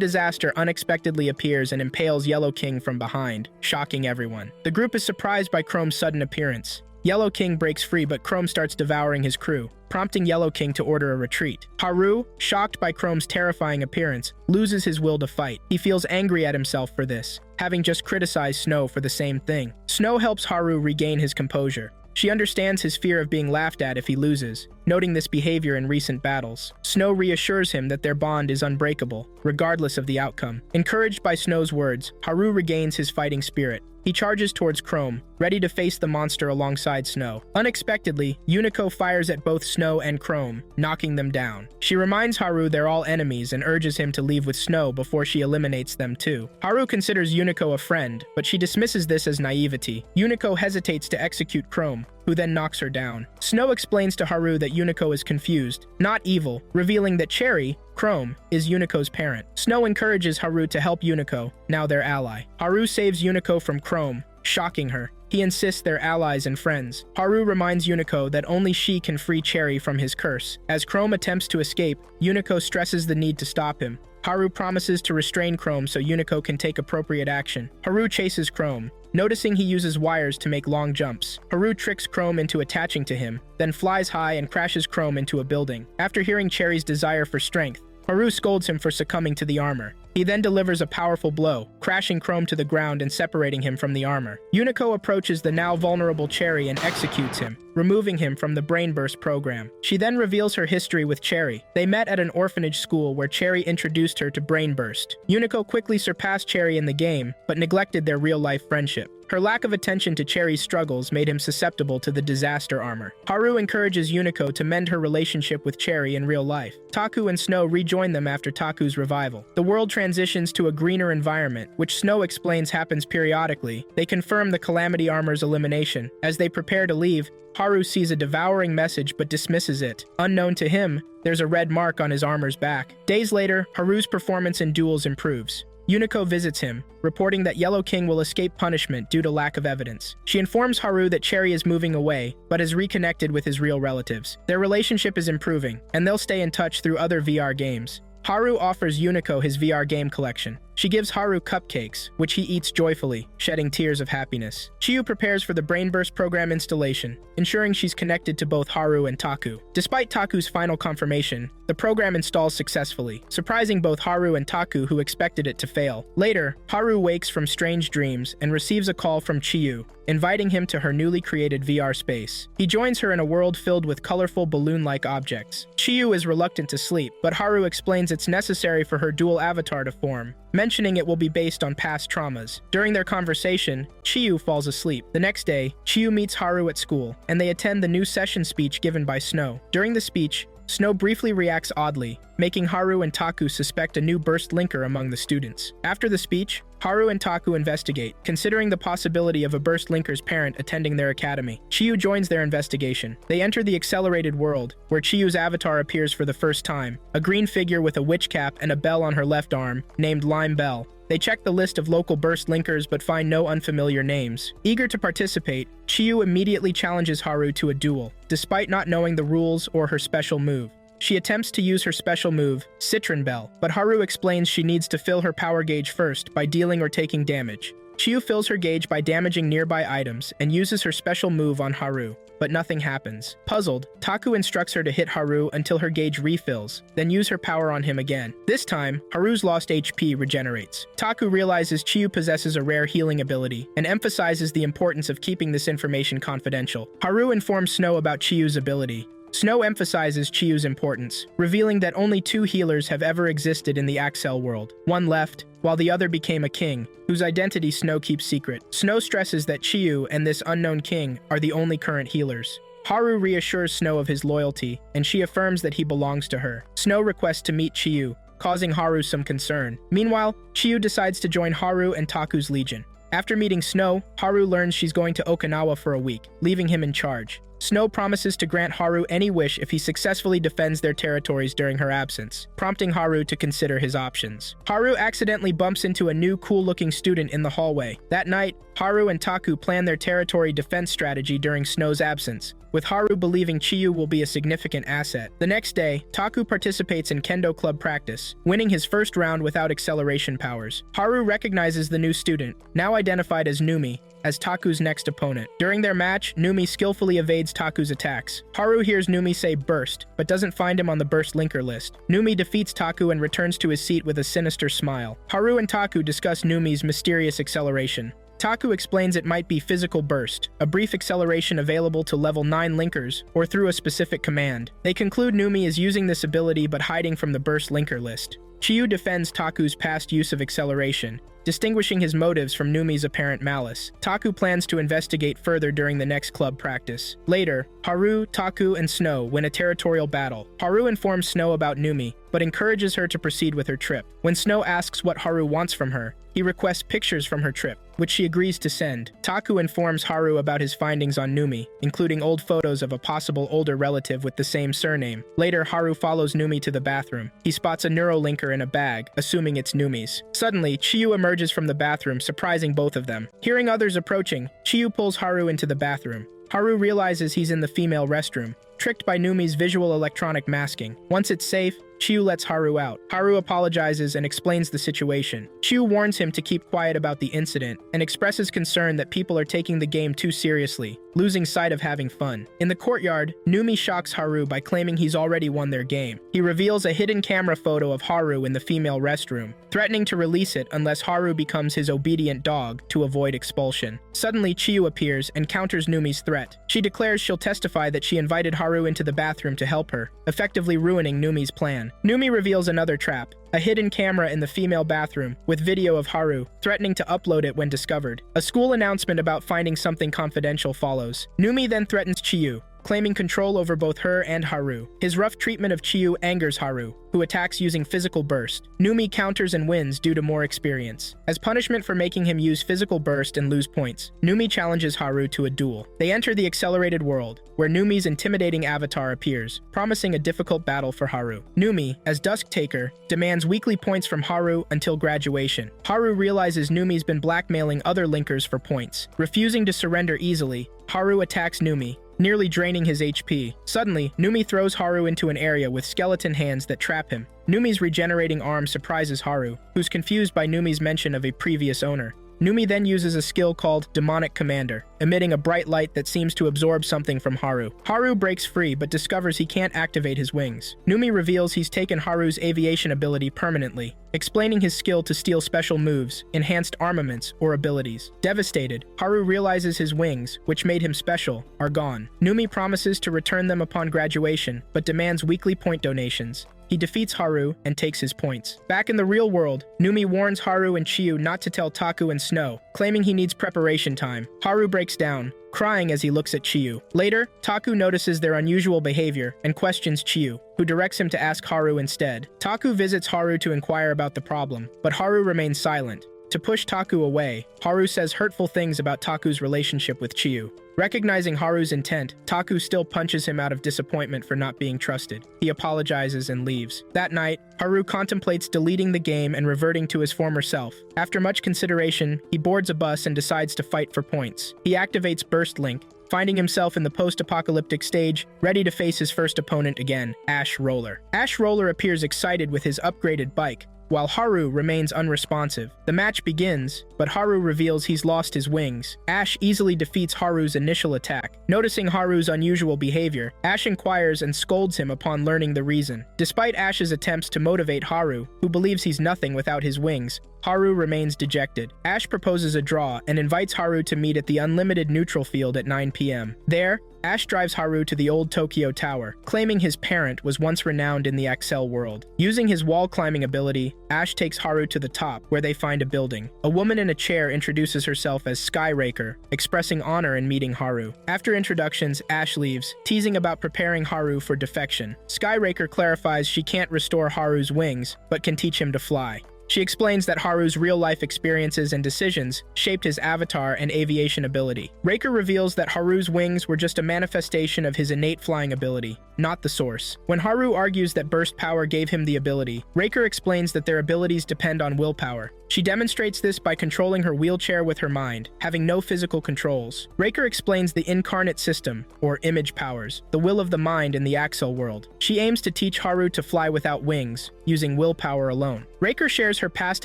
Disaster unexpectedly appears and impales Yellow King from behind, shocking everyone. The group is surprised by Chrome's sudden appearance. Yellow King breaks free, but Chrome starts devouring his crew, prompting Yellow King to order a retreat. Haru, shocked by Chrome's terrifying appearance, loses his will to fight. He feels angry at himself for this, having just criticized Snow for the same thing. Snow helps Haru regain his composure. She understands his fear of being laughed at if he loses, noting this behavior in recent battles. Snow reassures him that their bond is unbreakable, regardless of the outcome. Encouraged by Snow's words, Haru regains his fighting spirit. He charges towards Chrome, ready to face the monster alongside Snow. Unexpectedly, Yuniko fires at both Snow and Chrome, knocking them down. She reminds Haru they're all enemies and urges him to leave with Snow before she eliminates them too. Haru considers Yuniko a friend, but she dismisses this as naivety. Yuniko hesitates to execute Chrome, who then knocks her down. Snow explains to Haru that Yuniko is confused, not evil, revealing that Cherry, Chrome, is Yuniko's parent. Snow encourages Haru to help Yuniko, now their ally. Haru saves Yuniko from Chrome, shocking her. He insists they're allies and friends. Haru reminds Yuniko that only she can free Cherry from his curse. As Chrome attempts to escape, Yuniko stresses the need to stop him. Haru promises to restrain Chrome so Yuniko can take appropriate action. Haru chases Chrome, noticing he uses wires to make long jumps. Haru tricks Chrome into attaching to him, then flies high and crashes Chrome into a building. After hearing Cherry's desire for strength, Haru scolds him for succumbing to the armor. He then delivers a powerful blow, crashing Chrome to the ground and separating him from the armor. Yuniko approaches the now vulnerable Cherry and executes him, removing him from the Brainburst program. She then reveals her history with Cherry. They met at an orphanage school where Cherry introduced her to Brainburst. Yuniko quickly surpassed Cherry in the game, but neglected their real-life friendship. Her lack of attention to Cherry's struggles made him susceptible to the disaster armor. Haru encourages Yuniko to mend her relationship with Cherry in real life. Taku and Snow rejoin them after Taku's revival. The world transitions to a greener environment, which Snow explains happens periodically. They confirm the Calamity Armor's elimination. As they prepare to leave, Haru sees a devouring message but dismisses it. Unknown to him, there's a red mark on his armor's back. Days later, Haru's performance in duels improves. Yuniko visits him, reporting that Yellow King will escape punishment due to lack of evidence. She informs Haru that Cherry is moving away, but has reconnected with his real relatives. Their relationship is improving, and they'll stay in touch through other VR games. Haru offers Yuniko his VR game collection. She gives Haru cupcakes, which he eats joyfully, shedding tears of happiness. Chiyu prepares for the Brainburst program installation, ensuring she's connected to both Haru and Taku. Despite Taku's final confirmation, the program installs successfully, surprising both Haru and Taku who expected it to fail. Later, Haru wakes from strange dreams and receives a call from Chiyu, inviting him to her newly created VR space. He joins her in a world filled with colorful balloon-like objects. Chiyu is reluctant to sleep, but Haru explains it's necessary for her dual avatar to form, mentioning it will be based on past traumas. During their conversation, Chiyu falls asleep. The next day, Chiyu meets Haru at school, and they attend the new session speech given by Snow. During the speech, Snow briefly reacts oddly, making Haru and Taku suspect a new burst linker among the students. After the speech, Haru and Taku investigate, considering the possibility of a burst linker's parent attending their academy. Chiyu joins their investigation. They enter the accelerated world, where Chiyu's avatar appears for the first time, a green figure with a witch cap and a bell on her left arm, named Lime Bell. They check the list of local burst linkers but find no unfamiliar names. Eager to participate, Chiyu immediately challenges Haru to a duel, despite not knowing the rules or her special move. She attempts to use her special move, Citron Bell, but Haru explains she needs to fill her power gauge first by dealing or taking damage. Chiyu fills her gauge by damaging nearby items and uses her special move on Haru, but nothing happens. Puzzled, Taku instructs her to hit Haru until her gauge refills, then use her power on him again. This time, Haru's lost HP regenerates. Taku realizes Chiyu possesses a rare healing ability and emphasizes the importance of keeping this information confidential. Haru informs Snow about Chiyu's ability. Snow emphasizes Chiyu's importance, revealing that only 2 healers have ever existed in the Axel world. One left, while the other became a king, whose identity Snow keeps secret. Snow stresses that Chiyu and this unknown king are the only current healers. Haru reassures Snow of his loyalty, and she affirms that he belongs to her. Snow requests to meet Chiyu, causing Haru some concern. Meanwhile, Chiyu decides to join Haru and Taku's legion. After meeting Snow, Haru learns she's going to Okinawa for a week, leaving him in charge. Snow promises to grant Haru any wish if he successfully defends their territories during her absence, prompting Haru to consider his options. Haru accidentally bumps into a new cool-looking student in the hallway. That night, Haru and Taku plan their territory defense strategy during Snow's absence, with Haru believing Chiyu will be a significant asset. The next day, Taku participates in Kendo Club practice, winning his first round without acceleration powers. Haru recognizes the new student, now identified as Numi, as Taku's next opponent. During their match, Numi skillfully evades Taku's attacks. Haru hears Numi say burst, but doesn't find him on the burst linker list. Numi defeats Taku and returns to his seat with a sinister smile. Haru and Taku discuss Numi's mysterious acceleration. Taku explains it might be physical burst, a brief acceleration available to level 9 linkers, or through a specific command. They conclude Numi is using this ability but hiding from the burst linker list. Chiyu defends Taku's past use of acceleration, distinguishing his motives from Numi's apparent malice. Taku plans to investigate further during the next club practice. Later, Haru, Taku, and Snow win a territorial battle. Haru informs Snow about Numi, but encourages her to proceed with her trip. When Snow asks what Haru wants from her, he requests pictures from her trip, which she agrees to send. Taku informs Haru about his findings on Numi, including old photos of a possible older relative with the same surname. Later, Haru follows Numi to the bathroom. He spots a neurolinker in a bag, assuming it's Numi's. Suddenly, Chiyu emerges from the bathroom, surprising both of them. Hearing others approaching, Chiyu pulls Haru into the bathroom. Haru realizes he's in the female restroom, tricked by Numi's visual electronic masking. Once it's safe, Chiyu lets Haru out. Haru apologizes and explains the situation. Chiyu warns him to keep quiet about the incident and expresses concern that people are taking the game too seriously, losing sight of having fun. In the courtyard, Numi shocks Haru by claiming he's already won their game. He reveals a hidden camera photo of Haru in the female restroom, threatening to release it unless Haru becomes his obedient dog to avoid expulsion. Suddenly, Chiyu appears and counters Numi's threat. She declares she'll testify that she invited Haru into the bathroom to help her, effectively ruining Numi's plan. Numi reveals another trap, a hidden camera in the female bathroom with video of Haru, threatening to upload it when discovered. A school announcement about finding something confidential follows. Numi then threatens Chiyu, claiming control over both her and Haru. His rough treatment of Chiyu angers Haru, who attacks using physical burst. Numi counters and wins due to more experience. As punishment for making him use physical burst and lose points, Numi challenges Haru to a duel. They enter the accelerated world, where Numi's intimidating avatar appears, promising a difficult battle for Haru. Numi, as Dusk Taker, demands weekly points from Haru until graduation. Haru realizes Numi's been blackmailing other linkers for points. Refusing to surrender easily, Haru attacks Numi, nearly draining his HP. Suddenly, Numi throws Haru into an area with skeleton hands that trap him. Numi's regenerating arm surprises Haru, who's confused by Numi's mention of a previous owner. Numi then uses a skill called Demonic Commander, emitting a bright light that seems to absorb something from Haru. Haru breaks free but discovers he can't activate his wings. Numi reveals he's taken Haru's aviation ability permanently, explaining his skill to steal special moves, enhanced armaments, or abilities. Devastated, Haru realizes his wings, which made him special, are gone. Numi promises to return them upon graduation, but demands weekly point donations. He defeats Haru and takes his points. Back in the real world, Numi warns Haru and Chiyu not to tell Taku and Snow, claiming he needs preparation time. Haru breaks down, crying as he looks at Chiyu. Later, Taku notices their unusual behavior and questions Chiyu, who directs him to ask Haru instead. Taku visits Haru to inquire about the problem, but Haru remains silent. To push Taku away, Haru says hurtful things about Taku's relationship with Chiyu. Recognizing Haru's intent, Taku still punches him out of disappointment for not being trusted. He apologizes and leaves. That night, Haru contemplates deleting the game and reverting to his former self. After much consideration, he boards a bus and decides to fight for points. He activates Burst Link, finding himself in the post-apocalyptic stage, ready to face his first opponent again, Ash Roller. Ash Roller appears excited with his upgraded bike, while Haru remains unresponsive. The match begins, but Haru reveals he's lost his wings. Ash easily defeats Haru's initial attack. Noticing Haru's unusual behavior, Ash inquires and scolds him upon learning the reason. Despite Ash's attempts to motivate Haru, who believes he's nothing without his wings, Haru remains dejected. Ash proposes a draw and invites Haru to meet at the unlimited neutral field at 9 p.m. There, Ash drives Haru to the old Tokyo Tower, claiming his parent was once renowned in the Excel world. Using his wall-climbing ability, Ash takes Haru to the top, where they find a building. A woman in a chair introduces herself as Skyraker, expressing honor in meeting Haru. After introductions, Ash leaves, teasing about preparing Haru for defection. Skyraker clarifies she can't restore Haru's wings, but can teach him to fly. She explains that Haru's real-life experiences and decisions shaped his avatar and aviation ability. Raker reveals that Haru's wings were just a manifestation of his innate flying ability, not the source. When Haru argues that burst power gave him the ability, Raker explains that their abilities depend on willpower. She demonstrates this by controlling her wheelchair with her mind, having no physical controls. Raker explains the incarnate system, or image powers, the will of the mind in the Axel world. She aims to teach Haru to fly without wings, using willpower alone. Raker shares her past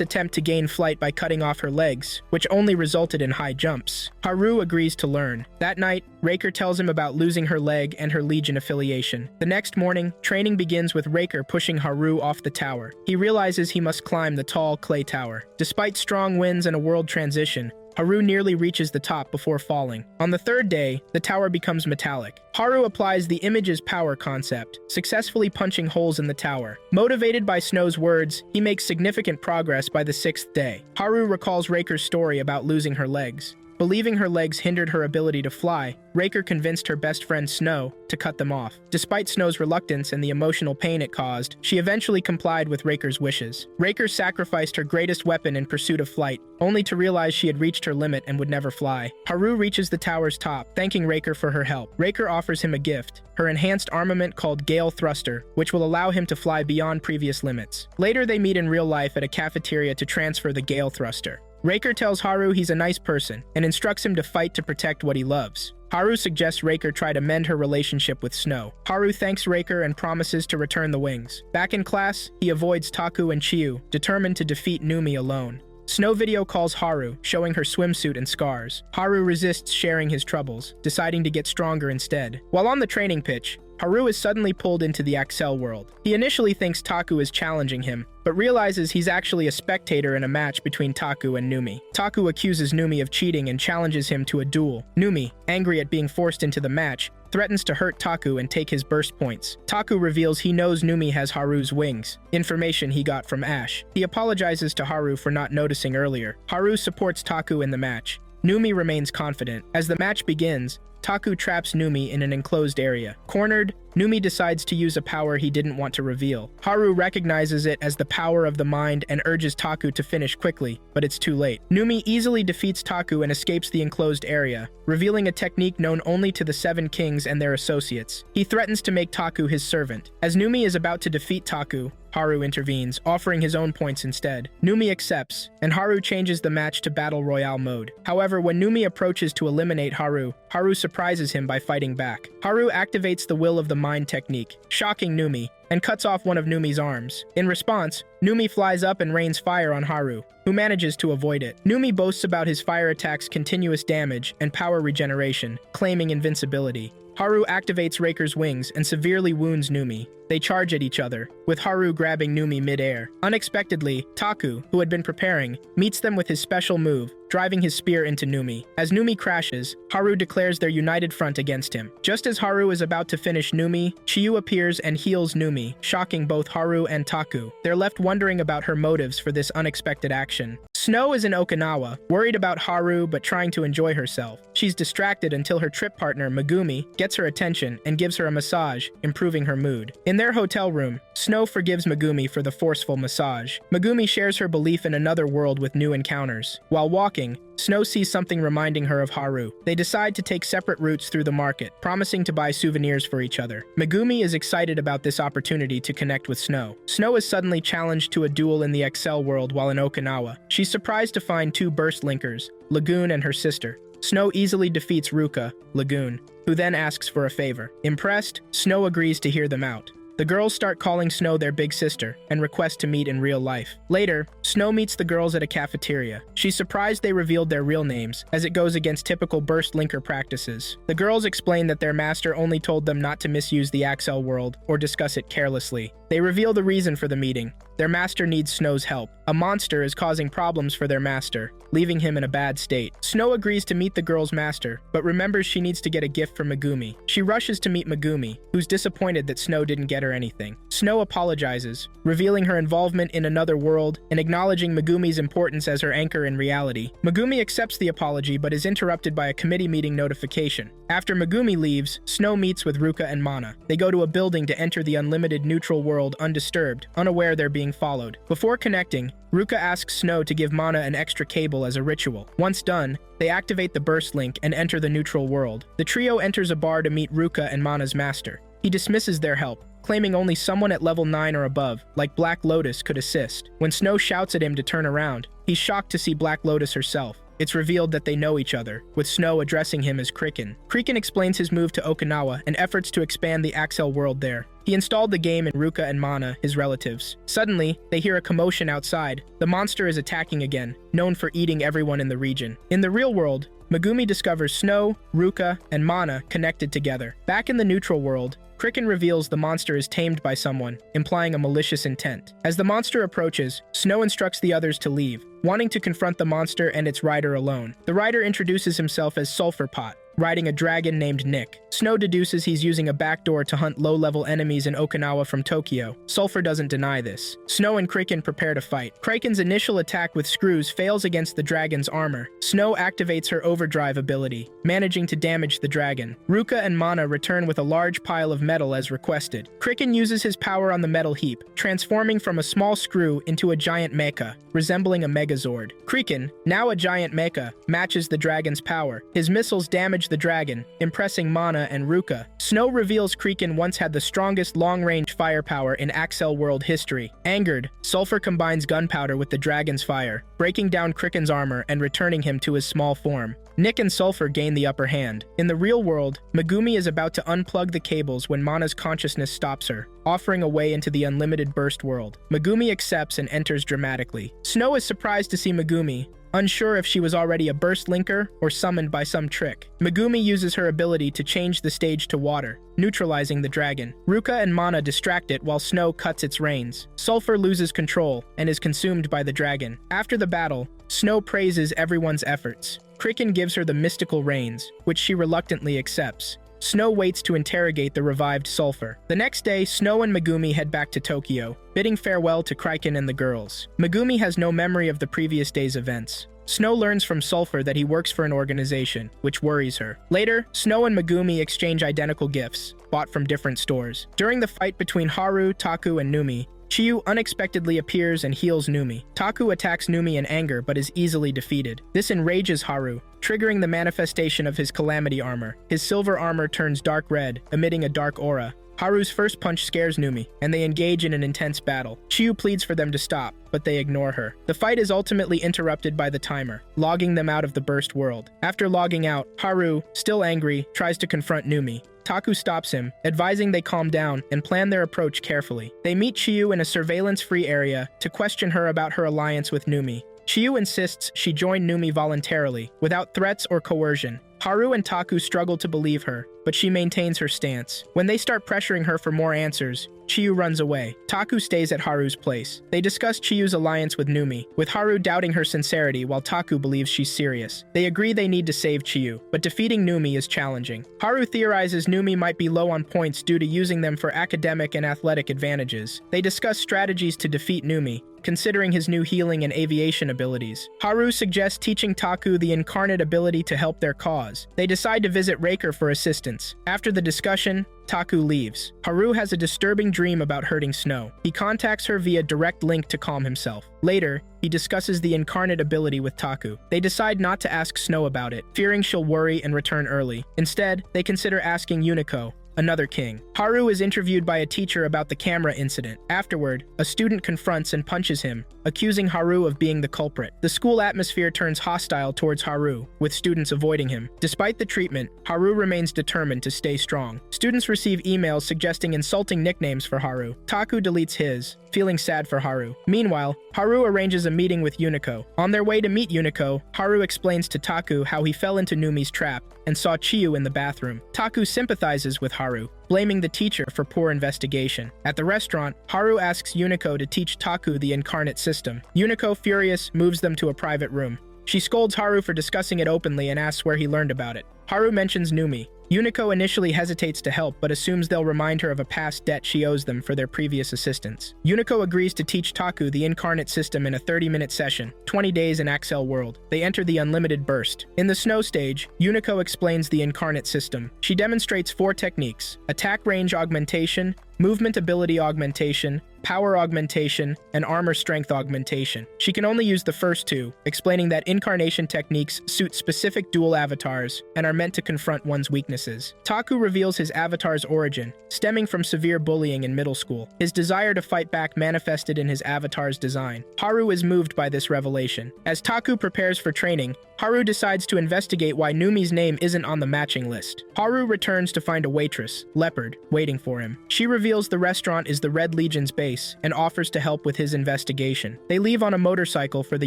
attempt to gain flight by cutting off her legs, which only resulted in high jumps. Haru agrees to learn. That night, Raker tells him about losing her leg and her Legion affiliation. The next morning, training begins with Raker pushing Haru off the tower. He realizes he must climb the tall clay tower. Despite strong winds and a world transition, Haru nearly reaches the top before falling. On the third day, the tower becomes metallic. Haru applies the image's power concept, successfully punching holes in the tower. Motivated by Snow's words, he makes significant progress by the sixth day. Haru recalls Raker's story about losing her legs. Believing her legs hindered her ability to fly, Raker convinced her best friend Snow to cut them off. Despite Snow's reluctance and the emotional pain it caused, she eventually complied with Raker's wishes. Raker sacrificed her greatest weapon in pursuit of flight, only to realize she had reached her limit and would never fly. Haru reaches the tower's top, thanking Raker for her help. Raker offers him a gift, her enhanced armament called Gale Thruster, which will allow him to fly beyond previous limits. Later, they meet in real life at a cafeteria to transfer the Gale Thruster. Raker tells Haru he's a nice person and instructs him to fight to protect what he loves. Haru suggests Raker try to mend her relationship with Snow. Haru thanks Raker and promises to return the wings. Back in class, he avoids Taku and Chiyu, determined to defeat Numi alone. Snow video calls Haru, showing her swimsuit and scars. Haru resists sharing his troubles, deciding to get stronger instead. While on the training pitch, Haru is suddenly pulled into the Axel world. He initially thinks Taku is challenging him, but realizes he's actually a spectator in a match between Taku and Numi. Taku accuses Numi of cheating and challenges him to a duel. Numi, angry at being forced into the match, threatens to hurt Taku and take his burst points. Taku reveals he knows Numi has Haru's wings, information he got from Ash. He apologizes to Haru for not noticing earlier. Haru supports Taku in the match. Numi remains confident. As the match begins, Taku traps Numi in an enclosed area. Cornered, Numi decides to use a power he didn't want to reveal. Haru recognizes it as the power of the mind and urges Taku to finish quickly, but it's too late. Numi easily defeats Taku and escapes the enclosed area, revealing a technique known only to the Seven Kings and their associates. He threatens to make Taku his servant. As Numi is about to defeat Taku, Haru intervenes, offering his own points instead. Numi accepts, and Haru changes the match to Battle Royale mode. However, when Numi approaches to eliminate Haru, Haru surprises him by fighting back. Haru activates the Will of the Mind technique, shocking Numi, and cuts off one of Numi's arms. In response, Numi flies up and rains fire on Haru, who manages to avoid it. Numi boasts about his fire attack's continuous damage and power regeneration, claiming invincibility. Haru activates Raker's wings and severely wounds Numi. They charge at each other, with Haru grabbing Numi mid-air. Unexpectedly, Taku, who had been preparing, meets them with his special move, driving his spear into Numi. As Numi crashes, Haru declares their united front against him. Just as Haru is about to finish Numi, Chiyu appears and heals Numi, shocking both Haru and Taku. They're left wondering about her motives for this unexpected action. Snow is in Okinawa, worried about Haru but trying to enjoy herself. She's distracted until her trip partner, Megumi, gets her attention and gives her a massage, improving her mood. In their hotel room, Snow forgives Megumi for the forceful massage. Megumi shares her belief in another world with new encounters. While walking, Snow sees something reminding her of Haru. They decide to take separate routes through the market, promising to buy souvenirs for each other. Megumi is excited about this opportunity to connect with Snow. Snow is suddenly challenged to a duel in the Excel world while in Okinawa. She's surprised to find two burst linkers, Lagoon and her sister. Snow easily defeats Ruka, Lagoon, who then asks for a favor. Impressed, Snow agrees to hear them out. The girls start calling Snow their big sister and request to meet in real life. Later, Snow meets the girls at a cafeteria. She's surprised they revealed their real names, as it goes against typical burst linker practices. The girls explain that their master only told them not to misuse the Axel world or discuss it carelessly. They reveal the reason for the meeting. Their master needs Snow's help. A monster is causing problems for their master, leaving him in a bad state. Snow agrees to meet the girl's master, but remembers she needs to get a gift from Megumi. She rushes to meet Megumi, who's disappointed that Snow didn't get her anything. Snow apologizes, revealing her involvement in another world and acknowledging Megumi's importance as her anchor in reality. Megumi accepts the apology but is interrupted by a committee meeting notification. After Megumi leaves, Snow meets with Ruka and Mana. They go to a building to enter the unlimited neutral world undisturbed, unaware they're being followed. Before connecting, Ruka asks Snow to give Mana an extra cable as a ritual. Once done, they activate the burst link and enter the neutral world. The trio enters a bar to meet Ruka and Mana's master. He dismisses their help, claiming only someone at level 9 or above, like Black Lotus, could assist. When Snow shouts at him to turn around, he's shocked to see Black Lotus herself. It's revealed that they know each other, with Snow addressing him as Kriken. Kriken explains his move to Okinawa and efforts to expand the Axel world there. He installed the game in Ruka and Mana, his relatives. Suddenly, they hear a commotion outside. The monster is attacking again, known for eating everyone in the region. In the real world, Megumi discovers Snow, Ruka, and Mana connected together. Back in the neutral world, Kriken reveals the monster is tamed by someone, implying a malicious intent. As the monster approaches, Snow instructs the others to leave, wanting to confront the monster and its rider alone. The rider introduces himself as Sulphur Pot, riding a dragon named Nick. Snow deduces he's using a backdoor to hunt low-level enemies in Okinawa from Tokyo. Sulphur doesn't deny this. Snow and Kriken prepare to fight. Kraken's initial attack with screws fails against the dragon's armor. Snow activates her overdrive ability, managing to damage the dragon. Ruka and Mana return with a large pile of metal as requested. Kriken uses his power on the metal heap, transforming from a small screw into a giant mecha, resembling a Megazord. Kriken, now a giant mecha, matches the dragon's power. His missiles damage the dragon, impressing Mana and Ruka. Snow reveals Kriken once had the strongest long-range firepower in Axel world history. Angered, Sulphur combines gunpowder with the dragon's fire, breaking down Kriken's armor and returning him to his small form. Nick and Sulphur gain the upper hand. In the real world, Megumi is about to unplug the cables when Mana's consciousness stops her, offering a way into the unlimited burst world. Megumi accepts and enters dramatically. Snow is surprised to see Megumi, unsure if she was already a burst linker or summoned by some trick. Megumi uses her ability to change the stage to water, neutralizing the dragon. Ruka and Mana distract it while Snow cuts its reins. Sulphur loses control and is consumed by the dragon. After the battle, Snow praises everyone's efforts. Kriken gives her the mystical reins, which she reluctantly accepts. Snow waits to interrogate the revived Sulphur. The next day, Snow and Megumi head back to Tokyo, bidding farewell to Kriken and the girls. Megumi has no memory of the previous day's events. Snow learns from Sulphur that he works for an organization, which worries her. Later, Snow and Megumi exchange identical gifts, bought from different stores. During the fight between Haru, Taku, and Numi, Chiyu unexpectedly appears and heals Numi. Taku attacks Numi in anger but is easily defeated. This enrages Haru, triggering the manifestation of his calamity armor. His silver armor turns dark red, emitting a dark aura. Haru's first punch scares Numi, and they engage in an intense battle. Chiyu pleads for them to stop, but they ignore her. The fight is ultimately interrupted by the timer, logging them out of the burst world. After logging out, Haru, still angry, tries to confront Numi. Taku stops him, advising they calm down and plan their approach carefully. They meet Chiyu in a surveillance-free area to question her about her alliance with Numi. Chiyu insists she join Numi voluntarily, without threats or coercion. Haru and Taku struggle to believe her, but she maintains her stance. When they start pressuring her for more answers, Chiyu runs away. Taku stays at Haru's place. They discuss Chiyu's alliance with Numi, with Haru doubting her sincerity while Taku believes she's serious. They agree they need to save Chiyu, but defeating Numi is challenging. Haru theorizes Numi might be low on points due to using them for academic and athletic advantages. They discuss strategies to defeat Numi, considering his new healing and aviation abilities. Haru suggests teaching Taku the incarnate ability to help their cause. They decide to visit Raker for assistance. After the discussion, Taku leaves. Haru has a disturbing dream about hurting Snow. He contacts her via direct link to calm himself. Later, he discusses the incarnate ability with Taku. They decide not to ask Snow about it, fearing she'll worry and return early. Instead, they consider asking Unico, another king. Haru is interviewed by a teacher about the camera incident. Afterward, a student confronts and punches him, accusing Haru of being the culprit. The school atmosphere turns hostile towards Haru, with students avoiding him. Despite the treatment, Haru remains determined to stay strong. Students receive emails suggesting insulting nicknames for Haru. Taku deletes his, feeling sad for Haru. Meanwhile, Haru arranges a meeting with Yuniko. On their way to meet Yuniko, Haru explains to Taku how he fell into Numi's trap and saw Chiyu in the bathroom. Taku sympathizes with Haru, blaming the teacher for poor investigation. At the restaurant, Haru asks Yuniko to teach Taku the incarnate system. Yuniko, furious, moves them to a private room. She scolds Haru for discussing it openly and asks where he learned about it. Haru mentions Numi. Yuniko initially hesitates to help, but assumes they'll remind her of a past debt she owes them for their previous assistance. Yuniko agrees to teach Taku the incarnate system in a 30-minute session, 20 days in Axel World. They enter the Unlimited Burst. In the snow stage, Yuniko explains the incarnate system. She demonstrates 4 techniques: attack range augmentation, movement ability augmentation, power augmentation, and armor strength augmentation. She can only use the first 2, explaining that incarnation techniques suit specific dual avatars and are meant to confront one's weaknesses. Taku reveals his avatar's origin, stemming from severe bullying in middle school. His desire to fight back manifested in his avatar's design. Haru is moved by this revelation. As Taku prepares for training, Haru decides to investigate why Numi's name isn't on the matching list. Haru returns to find a waitress, Leopard, waiting for him. She reveals the restaurant is the Red Legion's base and offers to help with his investigation. They leave on a motorcycle for the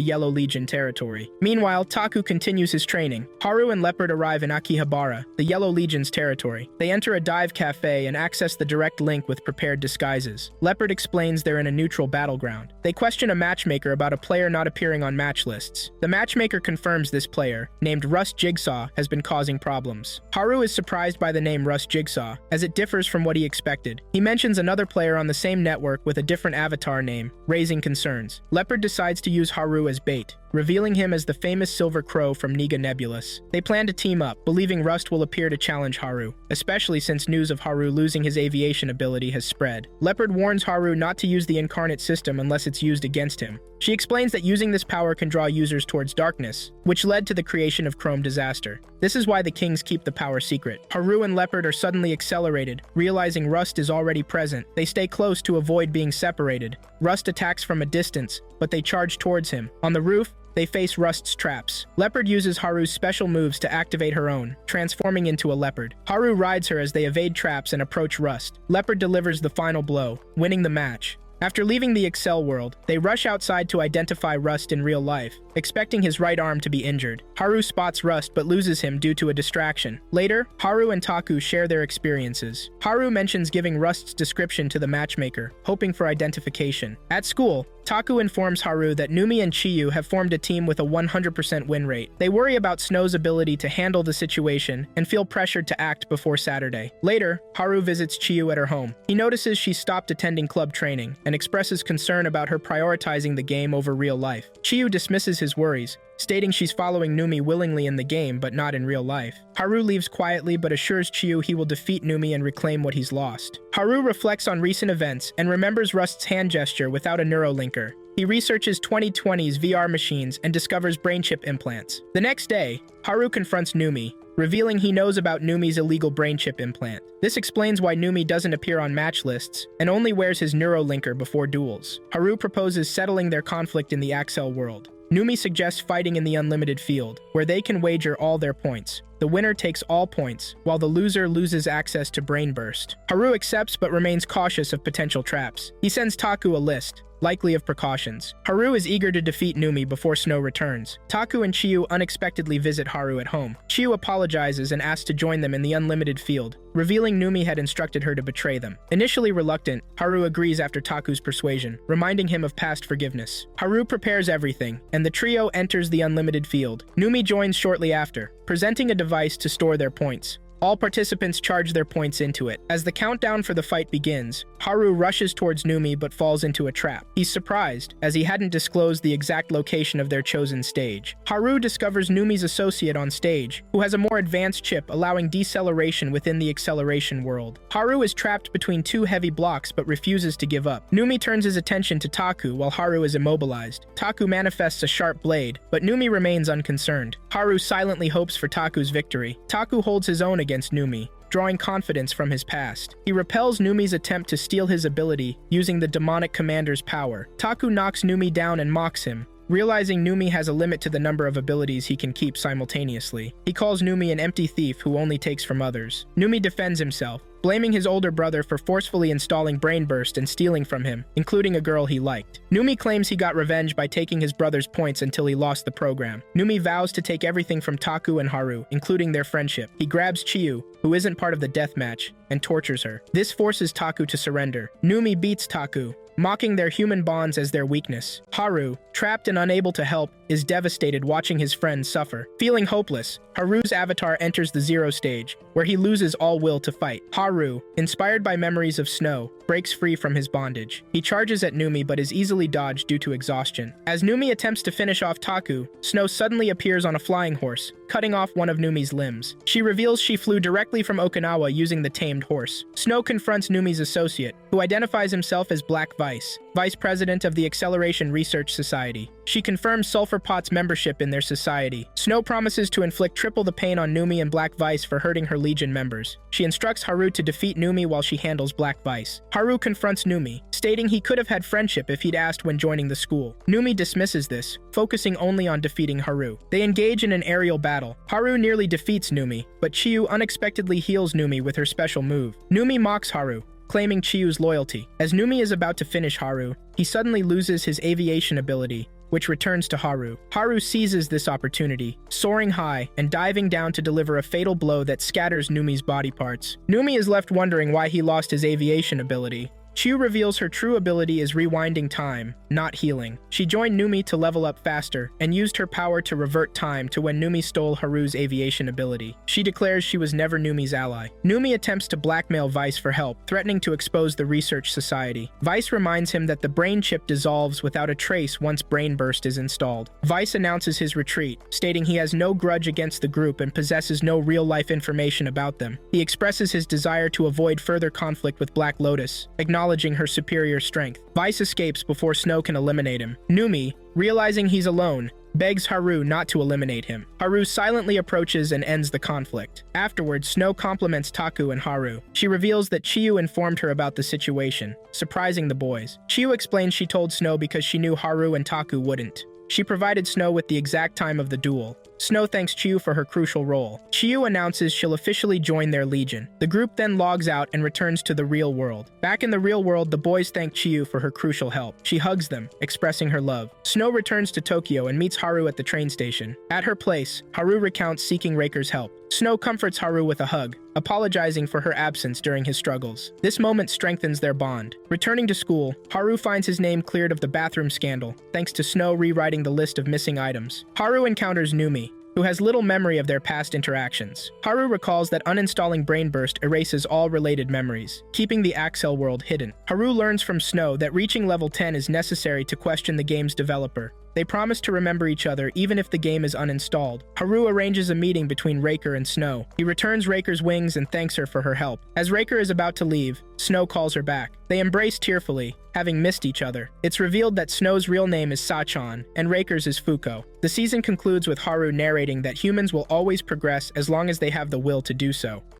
Yellow Legion territory. Meanwhile, Taku continues his training. Haru and Leopard arrive in Akihabara, the Yellow Legion's territory. They enter a dive cafe and access the direct link with prepared disguises. Leopard explains they're in a neutral battleground. They question a matchmaker about a player not appearing on match lists. The matchmaker confirms this player, named Rust Jigsaw, has been causing problems. Haru is surprised by the name Rust Jigsaw, as it differs from what he expected. He mentions another player on the same network with a different avatar name, raising concerns. Leopard decides to use Haru as bait, revealing him as the famous Silver Crow from Niga Nebulous. They plan to team up, believing Rust will appear to challenge Haru, especially since news of Haru losing his aviation ability has spread. Leopard warns Haru not to use the incarnate system unless it's used against him. She explains that using this power can draw users towards darkness, which led to the creation of Chrome Disaster. This is why the kings keep the power secret. Haru and Leopard are suddenly accelerated, realizing Rust is already present. They stay close to avoid being separated. Rust attacks from a distance, but they charge towards him. On the roof, they face Rust's traps. Leopard uses Haru's special moves to activate her own, transforming into a leopard. Haru rides her as they evade traps and approach Rust. Leopard delivers the final blow, winning the match. After leaving the Excel world, they rush outside to identify Rust in real life, expecting his right arm to be injured. Haru spots Rust but loses him due to a distraction. Later, Haru and Taku share their experiences. Haru mentions giving Rust's description to the matchmaker, hoping for identification. At school, Taku informs Haru that Numi and Chiyu have formed a team with a 100% win rate. They worry about Snow's ability to handle the situation and feel pressured to act before Saturday. Later, Haru visits Chiyu at her home. He notices she stopped attending club training and expresses concern about her prioritizing the game over real life. Chiyu dismisses his worries, stating she's following Numi willingly in the game but not in real life. Haru leaves quietly but assures Chiyu he will defeat Numi and reclaim what he's lost. Haru reflects on recent events and remembers Rust's hand gesture without a neurolinker. He researches 2020's VR machines and discovers brain chip implants. The next day, Haru confronts Numi, revealing he knows about Numi's illegal brain chip implant. This explains why Numi doesn't appear on match lists and only wears his neurolinker before duels. Haru proposes settling their conflict in the Axel world. Numi suggests fighting in the Unlimited Field, where they can wager all their points. The winner takes all points, while the loser loses access to Brain Burst. Haru accepts but remains cautious of potential traps. He sends Taku a list, likely of precautions. Haru is eager to defeat Numi before Snow returns. Taku and Chiyu unexpectedly visit Haru at home. Chiyu apologizes and asks to join them in the Unlimited Field, revealing Numi had instructed her to betray them. Initially reluctant, Haru agrees after Taku's persuasion, reminding him of past forgiveness. Haru prepares everything, and the trio enters the Unlimited Field. Numi joins shortly after, presenting a device to store their points. All participants charge their points into it. As the countdown for the fight begins, Haru rushes towards Numi but falls into a trap. He's surprised, as he hadn't disclosed the exact location of their chosen stage. Haru discovers Numi's associate on stage, who has a more advanced chip allowing deceleration within the acceleration world. Haru is trapped between 2 heavy blocks but refuses to give up. Numi turns his attention to Taku while Haru is immobilized. Taku manifests a sharp blade, but Numi remains unconcerned. Haru silently hopes for Taku's victory. Taku holds his own against Numi, drawing confidence from his past. He repels Numi's attempt to steal his ability using the demonic commander's power. Taku knocks Numi down and mocks him, realizing Numi has a limit to the number of abilities he can keep simultaneously. He calls Numi an empty thief who only takes from others. Numi defends himself, blaming his older brother for forcefully installing Brain Burst and stealing from him, including a girl he liked. Numi claims he got revenge by taking his brother's points until he lost the program. Numi vows to take everything from Taku and Haru, including their friendship. He grabs Chiyu, who isn't part of the deathmatch, and tortures her. This forces Taku to surrender. Numi beats Taku, mocking their human bonds as their weakness. Haru, trapped and unable to help, is devastated watching his friends suffer. Feeling hopeless, Haru's avatar enters the Zero stage, where he loses all will to fight. Haru, inspired by memories of Snow, breaks free from his bondage. He charges at Numi but is easily dodged due to exhaustion. As Numi attempts to finish off Taku, Snow suddenly appears on a flying horse, cutting off one of Numi's limbs. She reveals she flew directly from Okinawa using the tamed horse. Snow confronts Numi's associate, who identifies himself as Black Vice, vice president of the Acceleration Research Society. She confirms Sulphur Pot's membership in their society. Snow promises to inflict triple the pain on Numi and Black Vice for hurting her Legion members. She instructs Haru to defeat Numi while she handles Black Vice. Haru confronts Numi, stating he could have had friendship if he'd asked when joining the school. Numi dismisses this, focusing only on defeating Haru. They engage in an aerial battle. Haru nearly defeats Numi, but Chiyu unexpectedly heals Numi with her special move. Numi mocks Haru, claiming Chiyu's loyalty. As Numi is about to finish Haru, he suddenly loses his aviation ability, which returns to Haru. Haru seizes this opportunity, soaring high and diving down to deliver a fatal blow that scatters Numi's body parts. Numi is left wondering why he lost his aviation ability. Chiyu reveals her true ability is rewinding time, not healing. She joined Numi to level up faster, and used her power to revert time to when Numi stole Haru's aviation ability. She declares she was never Numi's ally. Numi attempts to blackmail Vice for help, threatening to expose the Research Society. Vice reminds him that the brain chip dissolves without a trace once Brain Burst is installed. Vice announces his retreat, stating he has no grudge against the group and possesses no real-life information about them. He expresses his desire to avoid further conflict with Black Lotus, acknowledging her superior strength. Vice escapes before Snow can eliminate him. Numi, realizing he's alone, begs Haru not to eliminate him. Haru silently approaches and ends the conflict. Afterwards, Snow compliments Taku and Haru. She reveals that Chiyu informed her about the situation, surprising the boys. Chiyu explains she told Snow because she knew Haru and Taku wouldn't. She provided Snow with the exact time of the duel. Snow thanks Chiyu for her crucial role. Chiyu announces she'll officially join their legion. The group then logs out and returns to the real world. Back in the real world, the boys thank Chiyu for her crucial help. She hugs them, expressing her love. Snow returns to Tokyo and meets Haru at the train station. At her place, Haru recounts seeking Raker's help. Snow comforts Haru with a hug, apologizing for her absence during his struggles. This moment strengthens their bond. Returning to school, Haru finds his name cleared of the bathroom scandal, thanks to Snow rewriting the list of missing items. Haru encounters Numi, who has little memory of their past interactions. Haru recalls that uninstalling Brain Burst erases all related memories, keeping the Axel world hidden. Haru learns from Snow that reaching level 10 is necessary to question the game's developer. They promise to remember each other even if the game is uninstalled. Haru arranges a meeting between Raker and Snow. He returns Raker's wings and thanks her for her help. As Raker is about to leave, Snow calls her back. They embrace tearfully, having missed each other. It's revealed that Snow's real name is Sachan, and Raker's is Fuko. The season concludes with Haru narrating that humans will always progress as long as they have the will to do so.